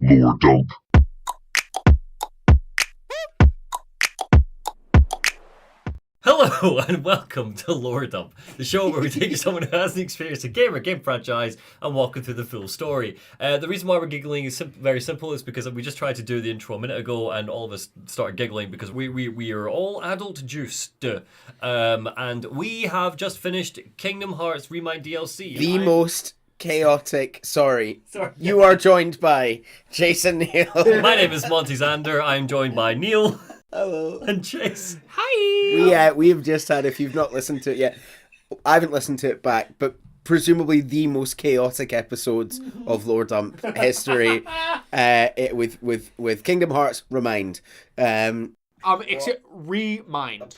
Lore dump. Hello and welcome to Lore Dump, the show where we take someone who hasn't experienced a game or game franchise and walk them through the full story. The reason why we're giggling is very simple. Is because we just tried to do the intro a minute ago and all of us started giggling because we are all adult juiced. And we have just finished Kingdom Hearts Remind DLC. The most chaotic. Sorry. You are joined by Jason Neil. My name is Monty ZANDER. I'm joined by Neil. Hello. And Chase. Hi. We have just had, if you've not listened to it yet, I haven't listened to it back, but presumably the most chaotic episodes of Lore Dump history with Kingdom Hearts Remind. Remind.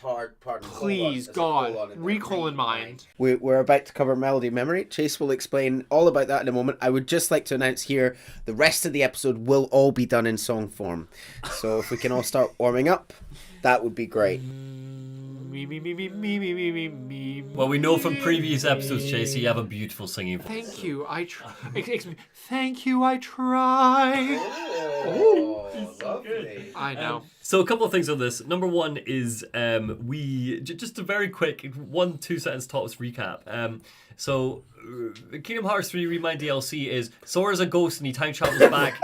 Pardon. Please, God. Recall in mind. We're about to cover Melody of Memory. Chase will explain all about that in a moment. I would just like to announce here, the rest of the episode will all be done in song form. So if we can all start warming up, that would be great. Me. Well, we know from previous episodes, Chase, you have a beautiful singing voice. Thank you. Thank you. I try. Oh, lovely. I know. So a couple of things on this. Number one is just a very quick 1-2 sentence tops recap. So Kingdom Hearts 3 Remind DLC is Sora's a ghost and he time travels back.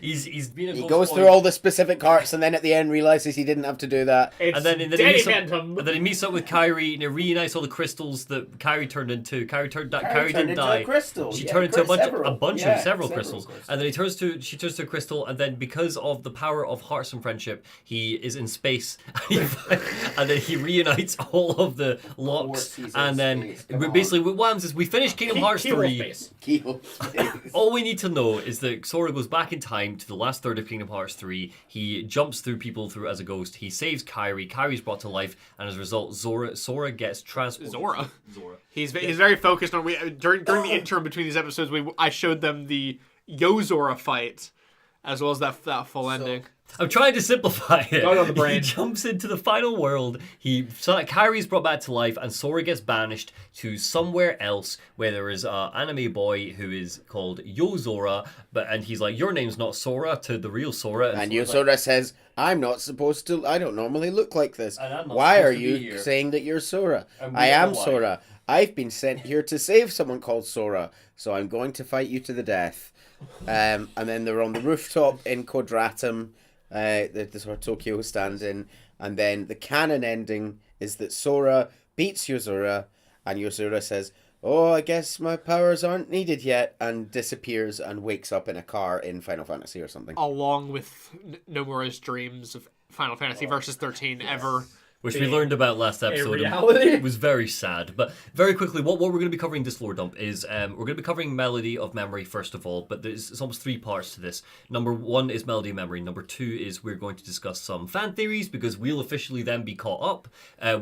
he's been a ghost. He goes through all the specific hearts and then at the end realizes he didn't have to do that. It's and then he meets up with Kairi and he reunites all the crystals that Kairi turned into. Kairi didn't die. A crystal. She Yeah, turned into several several crystals. And then she turns to a crystal, and then because of the power of hearts and friendship, he is in space. And then he reunites all of the locks. And then basically what happens is we finish Kingdom Hearts 3. All we need to know is that Sora goes back in time to the last third of Kingdom Hearts 3. He jumps through people as a ghost. He saves Kairi. Kairi's brought to life, and as a result, Sora gets transported. Zora. He's very focused on. During the interim between these episodes, I showed them the Yo-Zora fight, as well as that full ending. I'm trying to simplify it. Got it on the brain. He jumps into the final world. Kairi's brought back to life, and Sora gets banished to somewhere else where there is an anime boy who is called Yo-Zora, and he's like, "Your name's not Sora," to the real Sora. And Yo-Zora says, "I'm not supposed to. I don't normally look like this. I'm not Why are supposed to be you here." saying that you're Sora? And we I don't am know why. Sora. I've been sent here to save someone called Sora, so I'm going to fight you to the death." And then they're on the rooftop in Quadratum. The sort of Tokyo stand-in, and then the canon ending is that Sora beats Yo-Zora, and Yo-Zora says, "Oh, I guess my powers aren't needed yet," and disappears and wakes up in a car in Final Fantasy or something. Along with Nomura's dreams of Final Fantasy Versus 13 ever. Which we learned about last episode. reality. It was very sad. But very quickly, what we're going to be covering this Lore Dump is we're going to be covering Melody of Memory first of all, but it's almost 3 parts to this. Number 1 is Melody of Memory. Number 2 is we're going to discuss some fan theories because we'll officially then be caught up.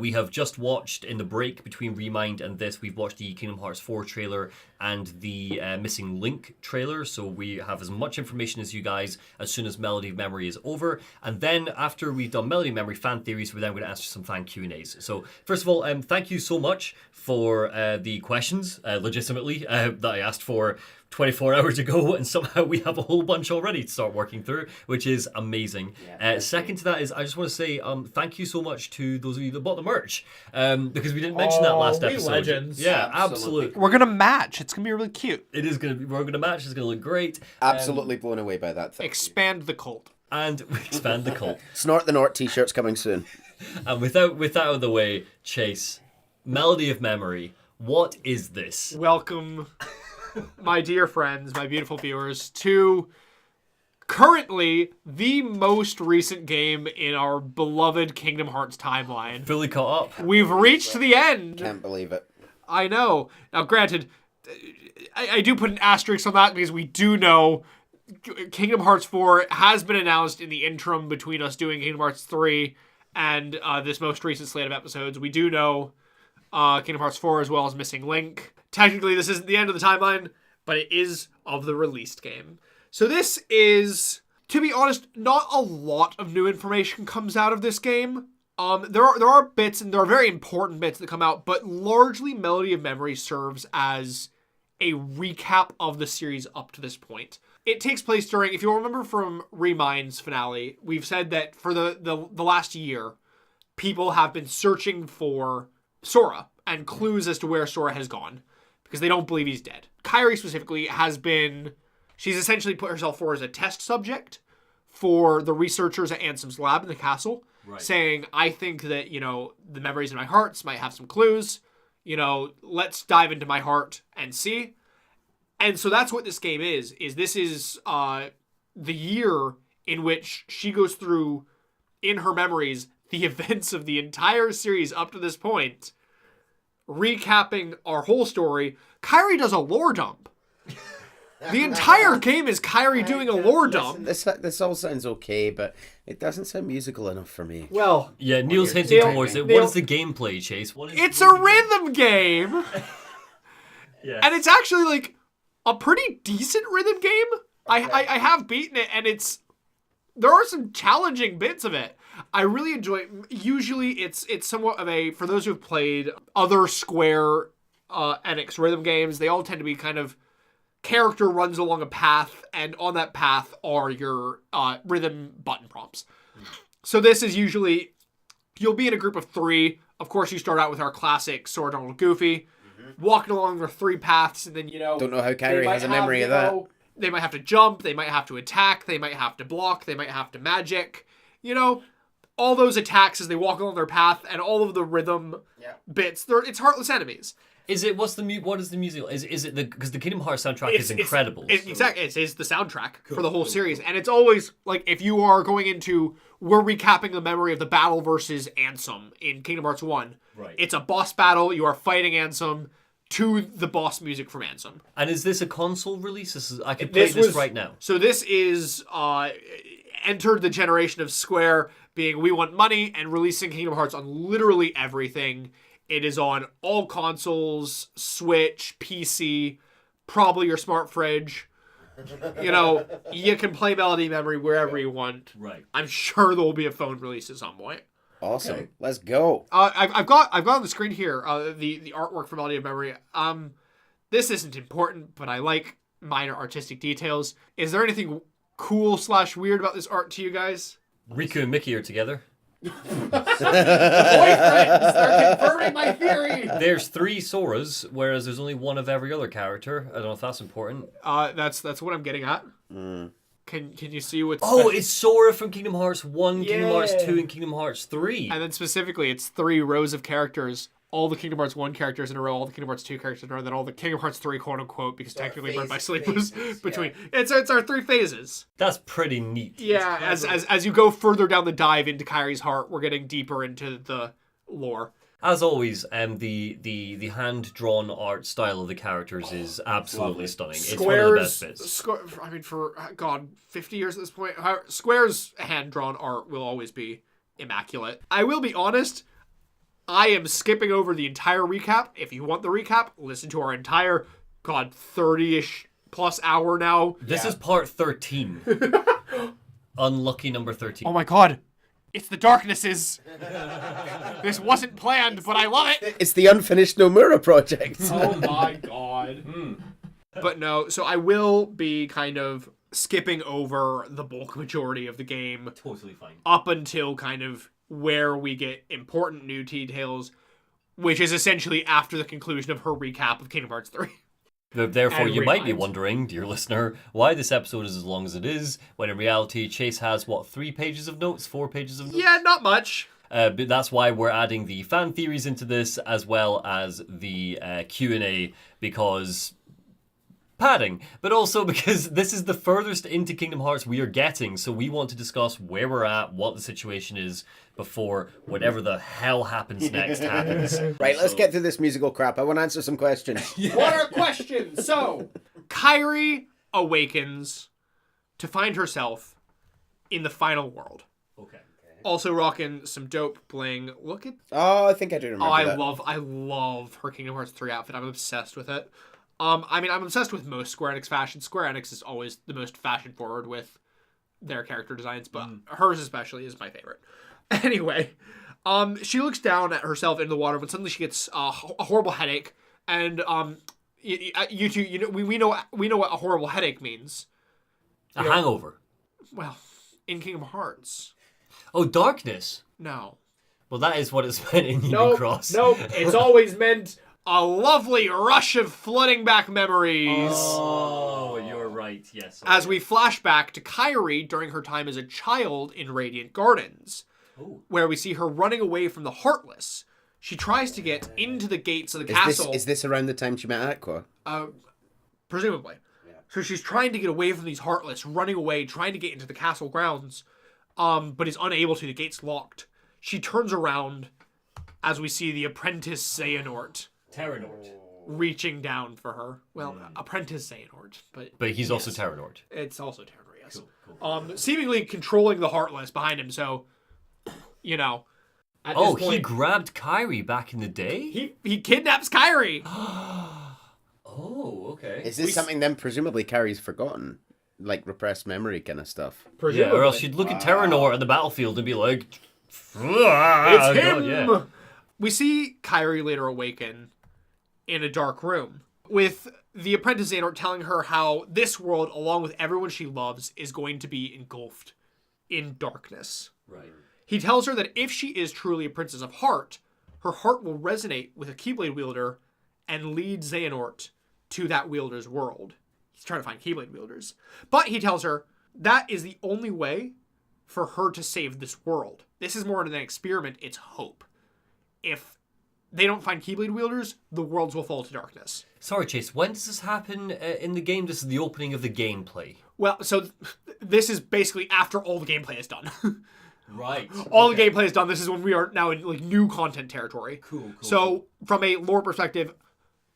We have just watched, in the break between Remind and this, we've watched the Kingdom Hearts 4 trailer and the Missing Link trailer, so we have as much information as you guys as soon as Melody of Memory is over. And then after we've done Melody of Memory fan theories, we're then going to answer some fan Q&As. So first of all, thank you so much for the questions, legitimately, that I asked for 24 hours ago, and somehow we have a whole bunch already to start working through, which is amazing. Second to that is I just want to say thank you so much to those of you that bought the merch, because we didn't mention that last episode. Legends. Yeah, Absolutely. absolutely. We're gonna match. It's gonna be really cute. It is going to be, we're going to match, it's going to look great. Absolutely blown away by that thing. Expand the cult. And we expand the cult. Snort the Nort T-shirts coming soon. And with that out of the way, Chase, Melody of Memory, what is this? Welcome, my dear friends, my beautiful viewers, to currently the most recent game in our beloved Kingdom Hearts timeline. Fully caught up. We've reached the end. Can't believe it. I know. Now, granted, I do put an asterisk on that because we do know Kingdom Hearts 4 has been announced in the interim between us doing Kingdom Hearts 3 and this most recent slate of episodes. We do know Kingdom Hearts 4 as well as Missing Link. Technically, this isn't the end of the timeline, but it is of the released game. So this is, to be honest, not a lot of new information comes out of this game. There are bits, and there are very important bits that come out, but largely Melody of Memory serves as a recap of the series up to this point. it takes place during, if you'll remember from Remind's finale, we've said that for the last year, people have been searching for Sora and clues as to where Sora has gone because they don't believe he's dead. Kairi specifically she's essentially put herself forward as a test subject for the researchers at Ansem's lab in the castle, saying, I think that, the memories in my hearts might have some clues. Let's dive into my heart and see. And so that's what this game is this is the year in which she goes through, in her memories, the events of the entire series up to this point, recapping our whole story. Kairi does a lore dump. The entire game is Kairi doing a lore dump. This all sounds okay, but it doesn't sound musical enough for me. Well, yeah, Neil's hinting towards it. What is the gameplay, Chase? It's a rhythm game. Yeah. And it's actually like a pretty decent rhythm game. I have beaten it, and there are some challenging bits of it. I really enjoy it. Usually it's somewhat of a, for those who've played other Square Enix rhythm games, they all tend to be kind of character runs along a path, and on that path are your rhythm button prompts. So this is usually, you'll be in a group of 3. Of course, you start out with our classic Sora, Donald, Goofy, walking along the 3 paths, and then, Don't know how Kairi has a memory of that. They might have to jump, they might have to attack, they might have to block, they might have to magic. All those attacks as they walk along their path, and all of the rhythm bits, it's heartless enemies. What is the musical? Is it because the Kingdom Hearts soundtrack is incredible? Exactly, it's the soundtrack for the whole series, and it's always like, if you are going into, we're recapping the memory of the battle versus Ansem in Kingdom Hearts 1. Right. It's a boss battle. You are fighting Ansem to the boss music from Ansem. And is this a console release? I could play this right now. So this is entered the generation of Square being, we want money, and releasing Kingdom Hearts on literally everything. It is on all consoles, Switch, PC, probably your smart fridge. You can play Melody Memory wherever you want. Right. I'm sure there will be a phone release at some point. Awesome. Okay. Let's go. I've got on the screen here the artwork for Melody of Memory. This isn't important, but I like minor artistic details. Is there anything cool / weird about this art to you guys? Riku and Mickey are together. Boyfriends! They're confirming my theory! There's 3 Soras, whereas there's only 1 of every other character. I don't know if that's important. That's what I'm getting at. Can you see what's... Oh, it's Sora from Kingdom Hearts 1, Kingdom Hearts 2, and Kingdom Hearts 3. And then specifically, it's 3 rows of characters. All the Kingdom Hearts 1 characters in a row, all the Kingdom Hearts 2 characters in a row, then all the Kingdom Hearts 3 quote-unquote, because technically Bird by Sleep was between. Yeah. It's our 3 phases. That's pretty neat. Yeah, as you go further down the dive into Kairi's heart, we're getting deeper into the lore. As always, the hand-drawn art style of the characters is absolutely stunning. It's one of the best bits. For 50 years at this point, Square's hand-drawn art will always be immaculate. I will be honest, I am skipping over the entire recap. If you want the recap, listen to our entire, 30-ish plus hour now. This is part 13. Unlucky number 13. Oh my god. It's the darknesses. This wasn't planned, but I love it. It's the unfinished Nomura project. Oh my god. But no, so I will be kind of skipping over the bulk majority of the game. Totally fine. Up until kind of where we get important new details, which is essentially after the conclusion of her recap of Kingdom Hearts 3. Therefore, you might be wondering, dear listener, why this episode is as long as it is, when in reality, Chase has, 3 pages of notes? 4 pages of notes? Yeah, not much. But that's why we're adding the fan theories into this, as well as the Q&A, because... padding, but also because this is the furthest into Kingdom Hearts we are getting, so we want to discuss where we're at, what the situation is, before whatever the hell happens next happens. Right, let's get through this musical crap. I want to answer some questions. What are questions? So, Kairi awakens to find herself in the final world. Okay. Also rocking some dope bling. Look at... Oh, I think I do remember that. I love her Kingdom Hearts 3 outfit. I'm obsessed with it. I'm obsessed with most Square Enix fashion. Square Enix is always the most fashion forward with their character designs, but hers especially is my favorite. Anyway, she looks down at herself in the water when suddenly she gets a horrible headache, and you two, we know what a horrible headache means. A hangover. Well, in Kingdom Hearts. Oh, darkness. No. Well, that is what it's meant in Union Cross. Nope. It's always meant a lovely rush of flooding back memories. Oh, you're right. Yes. As we flash back to Kairi during her time as a child in Radiant Gardens, where we see her running away from the Heartless. She tries to get into the gates of the castle. Is this around the time she met Aqua? Presumably. Yeah. So she's trying to get away from these Heartless, running away, trying to get into the castle grounds, but is unable to. The gate's locked. She turns around as we see the apprentice Xehanort. Terranort. Reaching down for her. Well, apprentice Xehanort, but he's also Terranort. It's also Terranort, yes. Cool. Seemingly controlling the Heartless behind him, so, you know. At this point, he grabbed Kairi back in the day? He kidnaps Kairi! Oh, okay. Is this something then presumably Kairi's forgotten? Like repressed memory kind of stuff? Yeah, or else you'd look at Terranort on the battlefield and be like, it's him! Yeah. We see Kairi later awaken in a dark room, with the apprentice Xehanort telling her how this world, along with everyone she loves, is going to be engulfed in darkness. Right. He tells her that if she is truly a princess of heart, her heart will resonate with a Keyblade wielder and lead Xehanort to that wielder's world. He's trying to find Keyblade wielders. But he tells her that is the only way for her to save this world. This is more than an experiment, it's hope. If they don't find Keyblade wielders, the worlds will fall to darkness. Sorry, Chase, when does this happen in the game? This is the opening of the gameplay. Well, so this is basically after all the gameplay is done. Right. All the gameplay is done. This is when we are now in like new content territory. Cool. So from a lore perspective,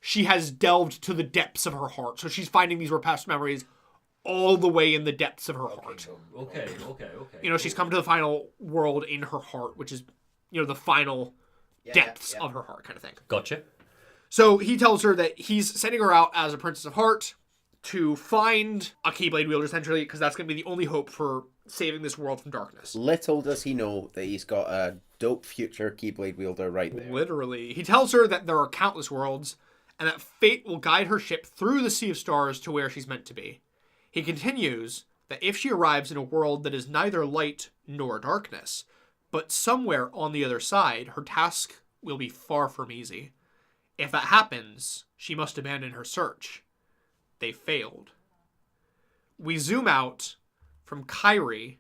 she has delved to the depths of her heart. So she's finding these repressed memories all the way in the depths of her heart. Okay. You know, she's come to the final world in her heart, which is, you know, the final depths of her heart kind of thing. Gotcha. So he tells her that he's sending her out as a princess of heart to find a Keyblade wielder, essentially, because that's going to be the only hope for saving this world from darkness. Little does he know that he's got a dope future Keyblade wielder right there. Literally. He tells her that there are countless worlds, and that fate will guide her ship through the Sea of Stars to where she's meant to be. He continues that if she arrives in a world that is neither light nor darkness, but somewhere on the other side, her task will be far from easy. If that happens, she must abandon her search. They failed. We zoom out from Kairi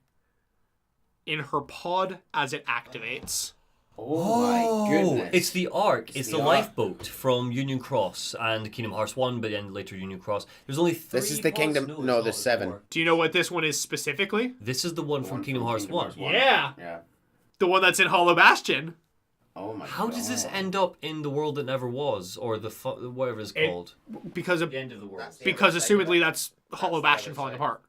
in her pod as it activates. Oh my goodness. It's the Ark. It's the lifeboat from Union Cross and Kingdom Hearts 1, but then later Union Cross. There's only 3 This is the pods? Kingdom... No, there's 7. more. Do you know what this one is specifically? This is the one from Kingdom Hearts 1. Yeah. Yeah. The one that's in Hollow Bastion. Oh my How god. does this end up in the world that never was, or the whatever it's called? Because of, The end of the world. because assumedly that's Hollow Bastion falling apart.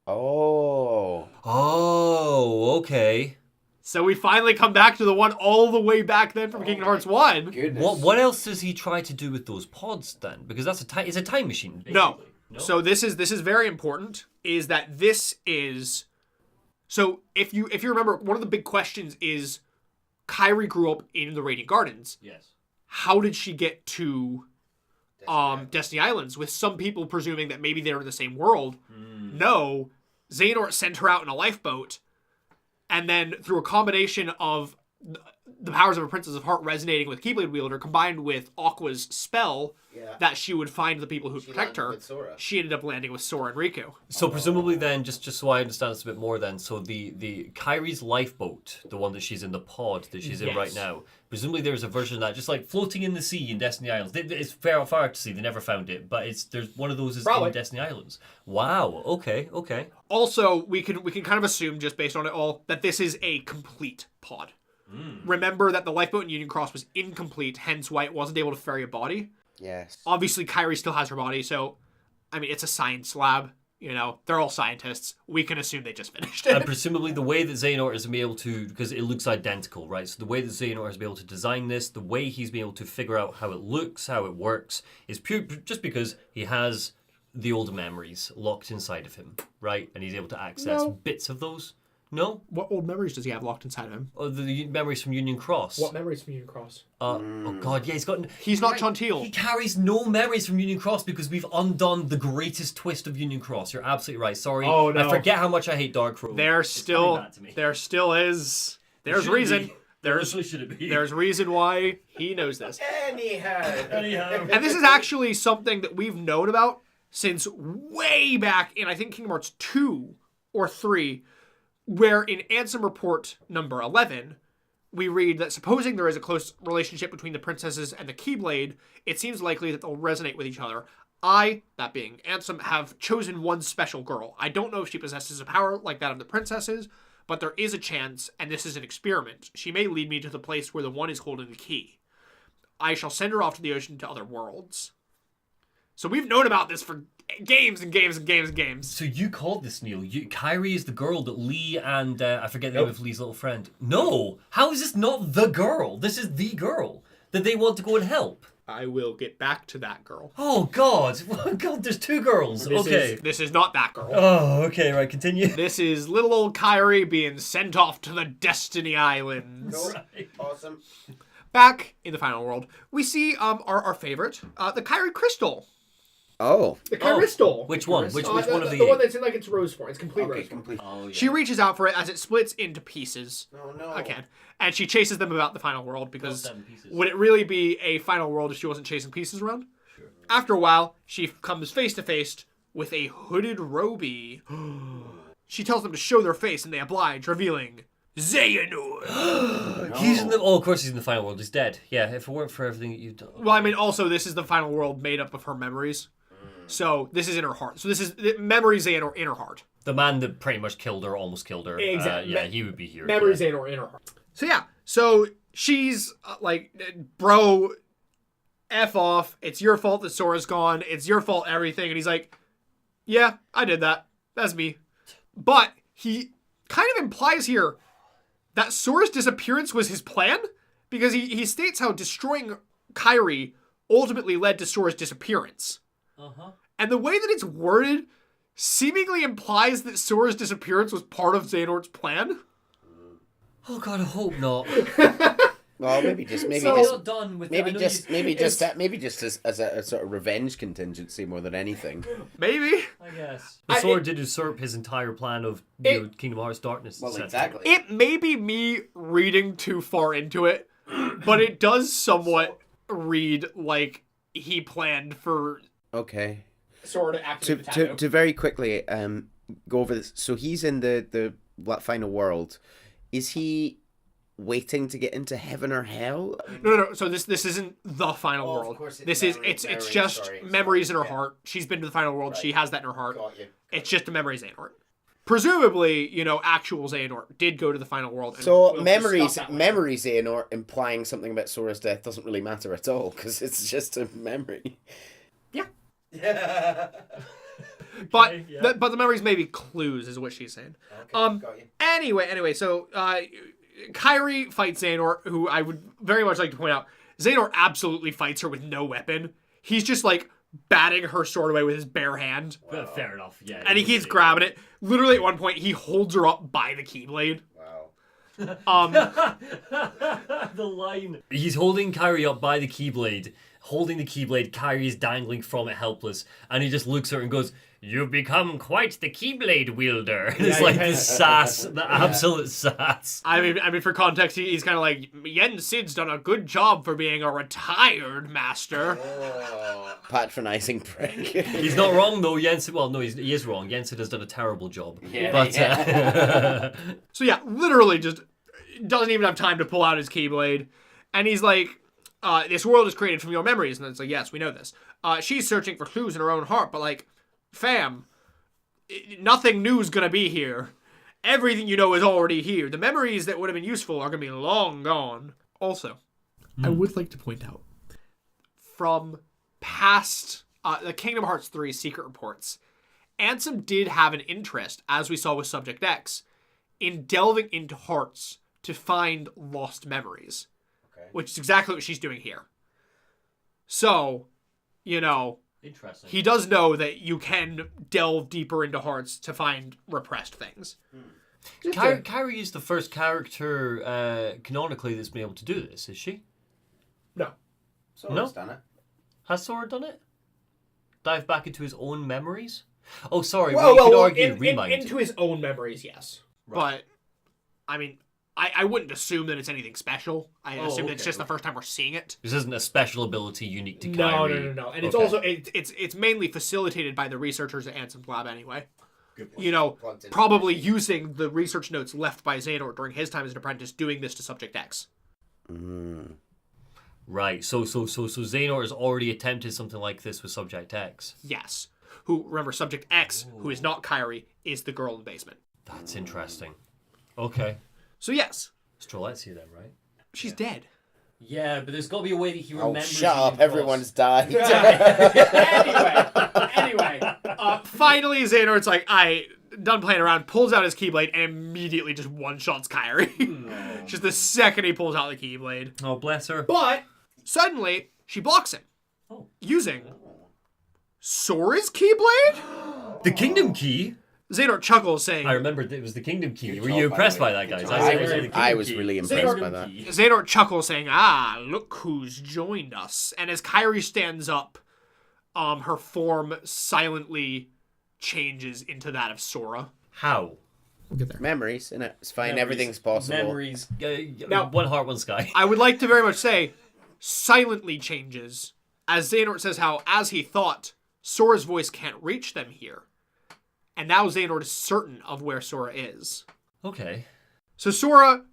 Oh. Oh, okay. So we finally come back to the one all the way back then from Kingdom Hearts 1. Goodness. What else does he try to do with those pods then? Because that's it's a time machine. No. Basically. So this is very important, is that this is... So if you remember, one of the big questions is, Kairi grew up in the Radiant Gardens. Yes. How did she get to Destiny Islands? With some people presuming that maybe they're in the same world. No. Xehanort sent her out in a lifeboat, and then through a combination of the powers of a Princess of Heart resonating with Keyblade Wielder, combined with Aqua's spell that she would find the people who protect her, she ended up landing with Sora and Riku. So presumably then, just so I understand this a bit more then, so the Kairi's lifeboat, the one that she's in the pod that she's in right now, presumably there's a version of that just like floating in the sea in Destiny Islands. It's far to sea, they never found it, but there's one of those is in Destiny Islands. Wow, okay. Also, we can kind of assume, just based on it all, that this is a complete pod. Remember that the lifeboat in Union Cross was incomplete, hence why it wasn't able to ferry a body. Yes. Obviously, Kairi still has her body, so, I mean, it's a science lab, you know, they're all scientists. We can assume they just finished it. And presumably the way that Xehanort has been able to, because it looks identical, right? So the way that Xehanort has been able to design this, the way he's been able to figure out how it looks, how it works, is pure just because he has the old memories locked inside of him, right? And he's able to access bits of those. No? What old memories does he have locked inside of him? Oh, the memories from Union Cross. What memories from Union Cross? Oh god, yeah, He's not He Chonteil. carries no memories from Union Cross because we've undone the greatest twist of Union Cross. You're absolutely right. Sorry. Oh, no. I forget how much I hate Dark Road. There It's coming back to me. still is. There's Should it reason. be? Honestly, should it be? There's reason why he knows this. Anyhow. And this is actually something that we've known about since way back in, I think, Kingdom Hearts 2 or 3, where in Ansem Report number 11, we read that supposing there is a close relationship between the princesses and the Keyblade, it seems likely that they'll resonate with each other. I, that being Ansem, have chosen one special girl. I don't know if she possesses a power like that of the princesses, but there is a chance, and this is an experiment. She may lead me to the place where the one is holding the key. I shall send her off to the ocean to other worlds. So we've known about this for games and games and games and games. So you called this, Neil. Kairi is the girl that Lee and I forget the name of Lee's little friend. No! How is this not the girl? This is the girl that they want to go and help. I will get back to that girl. Oh god! Oh god, there's two girls. This is not that girl. Oh, okay, right, continue. This is little old Kairi being sent off to the Destiny Islands. Right. Awesome. Back in the final world, we see our favorite, the Kairi Crystal. Oh. The Crystal. Which one? Which one of the one that's in like its rose form. It's complete Okay, rose form. complete. Oh, yeah. She reaches out for it as it splits into pieces. Oh, no. Again. And she chases them about the final world because 7 pieces. would it really be a final world if she wasn't chasing pieces around? Sure. After a while, she comes face to face with a hooded Roby. She tells them to show their face and they oblige, revealing Xehanort. He's in the... Oh, of course he's in the final world. He's dead. Yeah, if it weren't for everything that you've done... Well, I mean, also, this is the final world made up of her memories. So, this is in her heart. So, this is Memory Xehanort in her heart. The man that pretty much killed her, almost killed her. Exactly. Yeah, he would be here. Memory yeah. Xehanort in her heart. So, yeah. So, she's like, bro, F off. It's your fault that Sora's gone. It's your fault everything. And he's like, yeah, I did that. That's me. But he kind of implies here that Sora's disappearance was his plan, because he states how destroying Kairi ultimately led to Sora's disappearance. Uh-huh. And the way that it's worded seemingly implies that Sora's disappearance was part of Xehanort's plan. Oh god, I hope not. Well, maybe Not done with maybe that. just as a sort of revenge contingency more than anything. Maybe. I guess. The sword did usurp his entire plan of Kingdom Hearts Darkness. Well, essentially. exactly. It may be me reading too far into it, but it does somewhat read like he planned for Okay. Sora to activate the tattoo. To very quickly go over this. So he's in the final world. Is he waiting to get into heaven or hell? No. So this isn't the final Oh, of world. course it's This memories, is it's just sorry, memories in her yeah. heart. She's been to the final world. Right. She has that in her heart. Got you. It's just a memory Xehanort. Presumably, actual Xehanort did go to the final world. And So we'll memories, discuss that later. memories, Xehanort implying something about Sora's death doesn't really matter at all because it's just a memory. Yeah. Yeah. But Okay, yeah. but the memories may be clues, is what she's saying. Got you. Anyway, so Kairi fights Xehanort, who I would very much like to point out, Xehanort absolutely fights her with no weapon. He's just like batting her sword away with his bare hand. Fair enough, yeah. And he keeps grabbing it. Literally at one point, he holds her up by the Keyblade. Wow. The line. He's holding Kairi up by the Keyblade. Holding the Keyblade, Kairi is dangling from it helpless. And he just looks at her and goes, "You've become quite the Keyblade wielder." And it's like the sass, the absolute sass. I mean, for context, he's kind of like, Yen Sid's done a good job for being a retired master. Oh, patronizing prick. He's not wrong though, Jensen. Well, no, he is wrong. Jensen has done a terrible job. Yeah, But So yeah, literally just doesn't even have time to pull out his Keyblade. And he's like, this world is created from your memories. And it's like, yes, we know this. She's searching for clues in her own heart, but like, fam, nothing new is gonna be here. Everything you know is already here. The memories that would have been useful are gonna be long gone. Also, I would like to point out, from past the Kingdom Hearts 3 secret reports, Ansem did have an interest, as we saw with Subject X, in delving into hearts to find lost memories. Okay. Which is exactly what she's doing here. So, interesting. he does know that you can delve deeper into hearts to find repressed things. Kyrie is the first character canonically that's been able to do this, is she? No. Sora's done it. Has Sora done it? Dive back into his own memories? Oh, sorry. Well, we could argue remind. into his own memories, yes. Right. But, I mean, I wouldn't assume that it's anything special. I assume that it's just the first time we're seeing it. This isn't a special ability unique to Kyrie. No. And it's also, it's mainly facilitated by the researchers at Ansem Lab anyway. You know, probably using the research notes left by Xehanort during his time as an apprentice, doing this to Subject X. Right. So Xehanort has already attempted something like this with Subject X. Yes. Who, remember, Subject X, who is not Kyrie, is the girl in the basement. That's interesting. Okay. So yes. Streletsy then, right? She's dead. Yeah, but there's got to be a way that he remembers. Shut up! Everyone's died. Anyway. Finally, Xehanort's like, done playing around, pulls out his Keyblade, and immediately just one-shots Kyrie. Just the second he pulls out the Keyblade. Oh, bless her. But, suddenly, she blocks him. Using Sora's Keyblade? The Kingdom Key? Xehanort chuckles, saying... I remember it was the Kingdom Key. Were you impressed by that, guys? I was really impressed by that. Xehanort chuckles, saying, look who's joined us. And as Kyrie stands up, her form silently changes into that of Sora. How? We'll get there. Memories, innit? It's fine. Everything's possible. Memories. Now, one heart, one sky. I would like to very much say, silently changes, as Xehanort says how, as he thought, Sora's voice can't reach them here. And now Xehanort is certain of where Sora is. Okay. So Sora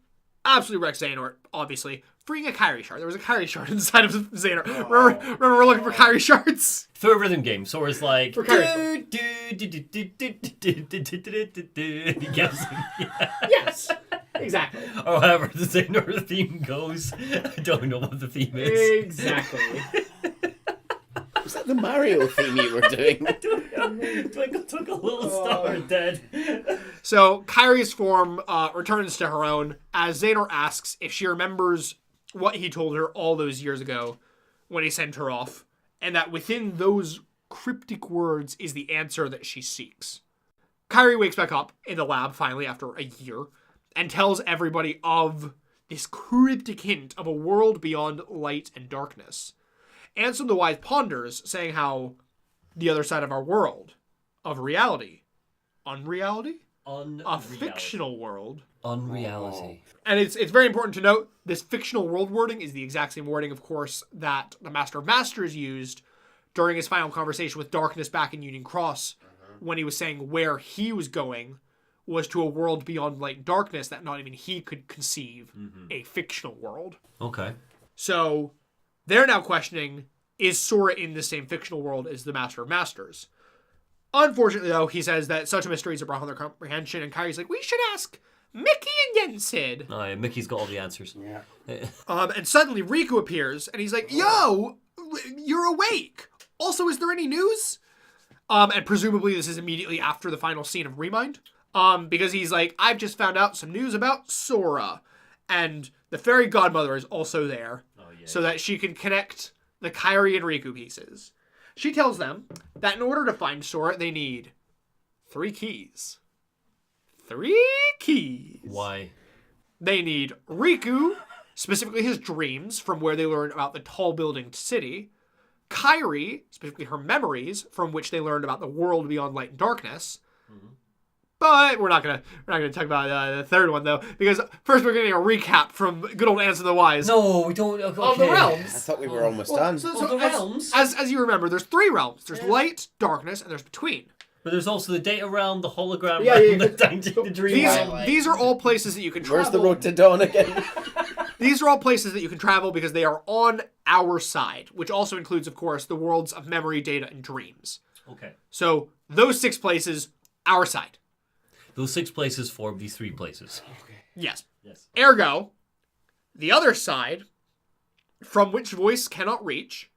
absolutely wrecks Xehanort, obviously, freeing a Kyrie shard. There was a Kyrie shard inside of Xehanort. Remember we're looking for Kyrie shards? Through a rhythm game, Sora's like... For Kyrie Yes, exactly. Or however the Xehanort theme goes. I don't know what the theme is. Exactly. Was that the Mario theme you were doing? Twinkle, twinkle, little star, dead. So Kyrie's form returns to her own as Xehanort asks if she remembers what he told her all those years ago when he sent her off, and that within those cryptic words is the answer that she seeks. Kyrie wakes back up in the lab finally after a year and tells everybody of this cryptic hint of a world beyond light and darkness. Ansem the Wise ponders, saying how the other side of our world, of reality, unreality? A fictional world. Unreality. And it's very important to note, this fictional world wording is the exact same wording, of course, that the Master of Masters used during his final conversation with Darkness back in Union Cross, when he was saying where he was going was to a world beyond light and darkness that not even he could conceive a fictional world. Okay. So they're now questioning, is Sora in the same fictional world as the Master of Masters? Unfortunately, though, he says that such mysteries are beyond their comprehension, and Kyrie's like, we should ask Mickey and Yensid. Oh, yeah, Mickey's got all the answers. Yeah. And suddenly Riku appears, and he's like, yo, you're awake. Also, is there any news? And presumably this is immediately after the final scene of Remind. Because he's like, I've just found out some news about Sora. And the fairy godmother is also there. So that she can connect the Kyrie and Riku pieces. She tells them that in order to find Sora, they need 3 keys. 3 keys. Why? They need Riku, specifically his dreams, from where they learn about the tall building city. Kyrie, specifically her memories, from which they learned about the world beyond light and darkness. But we're not gonna talk about the third one though, because first we're getting a recap from good old Ansem the Wise. No, we don't. Okay. Of the I realms. thought we were almost done. The realms. As you remember, there's 3 realms. There's light, darkness, and there's between. But there's also the data realm, the hologram Yeah, realm, yeah. the dream realm. These are all places that you can travel. Where's the road to dawn again? These are all places that you can travel because they are on our side, which also includes, of course, the worlds of memory, data, and dreams. Okay. So those 6 places, our side. Those 6 places form these 3 places. Okay. Yes. Yes. Ergo, the other side, from which voice cannot reach,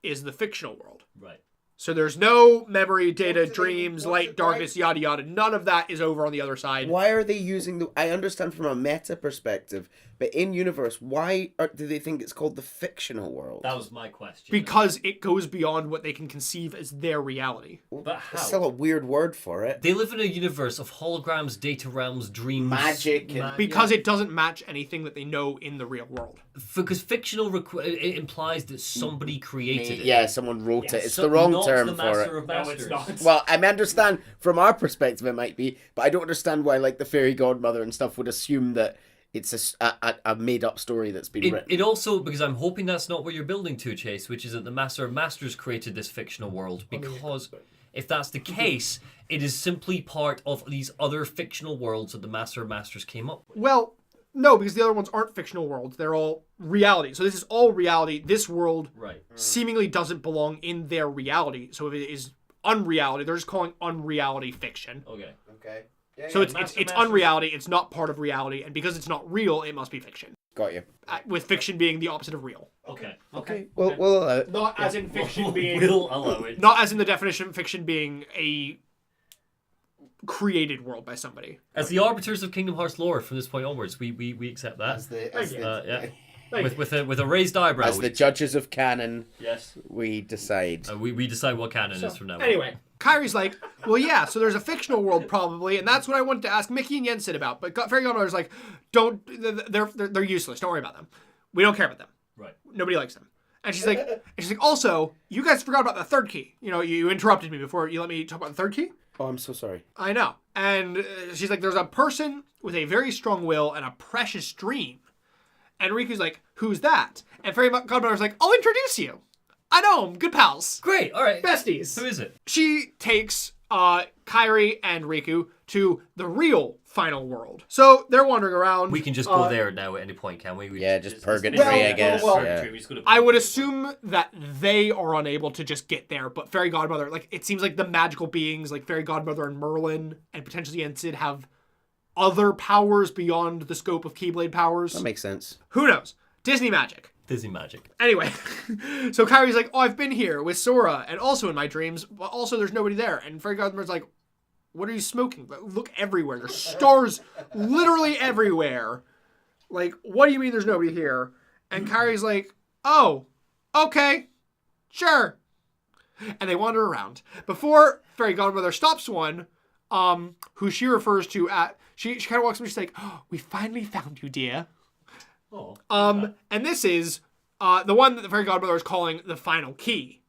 is the fictional world. Right. So there's no memory, data, dreams, light, darkness, yada yada. None of that is over on the other side. Why are they using the... I understand from a meta perspective, but in universe, do they think it's called the fictional world? That was my question. Because it goes beyond what they can conceive as their reality. But how? It's still a weird word for it. They live in a universe of holograms, data realms, dreams, Magic. Because it doesn't match anything that they know in the real world. Because fictional it implies that somebody created it. Yeah, someone wrote it. It's So the wrong not term the for Master it. of Masters. No, it's not. Well, I understand from our perspective it might be, but I don't understand why, like, the fairy godmother and stuff would assume that it's a made-up story that's been written. It also, because I'm hoping that's not what you're building to, Chase, which is that the Master of Masters created this fictional world, because if that's the case, it is simply part of these other fictional worlds that the Master of Masters came up with. Well, no, because the other ones aren't fictional worlds. They're all reality. So this is all reality. This world Right. seemingly doesn't belong in their reality. So if it is unreality, they're just calling unreality fiction. Okay. Okay. So it's Master Masters- unreality. It's not part of reality, and because it's not real, it must be fiction. Got you. With fiction being the opposite of real. Okay. Well, Not as in fiction being. We'll allow it. Not as in the definition of fiction being a created world by somebody. As the arbiters of Kingdom Hearts lore from this point onwards, we accept that. With a raised eyebrow. As the judges of canon, yes, we decide. we decide what canon is from now on. Anyway, Kyrie's like, well, yeah, so there's a fictional world probably, and that's what I wanted to ask Mickey and Jensen about. But Fairy Godmother's like, they're useless. Don't worry about them. We don't care about them. Right. Nobody likes them. And she's like, also, you guys forgot about the third key. You know, you interrupted me before you let me talk about the third key. Oh, I'm so sorry. I know. And she's like, there's a person with a very strong will and a precious dream. And Riku's like, who's that? And Fairy Godmother's like, I'll introduce you. I know him. Good pals. Great. All right. Besties. Who is it? She takes Kairi and Riku to the real final world. So they're wandering around. We can just go there now at any point, can we? Just purgatory, I guess. I would assume that they are unable to just get there, but Fairy Godmother, like, it seems like the magical beings, like Fairy Godmother and Merlin, and potentially Ensid, have other powers beyond the scope of Keyblade powers. That makes sense. Who knows? Disney magic. Disney magic. Anyway, so Kairi's like, oh, I've been here with Sora, and also in my dreams, but also there's nobody there. And Fairy Godmother's like, what are you smoking? Look everywhere. There's stars literally everywhere. Like, what do you mean there's nobody here? And Kairi's like, oh, okay, sure. And they wander around. Before Fairy Godmother stops one, who she refers to at, she kind of walks up and she's like, oh, we finally found you, dear. Oh. And this is the one that the Fairy Godmother is calling the final key.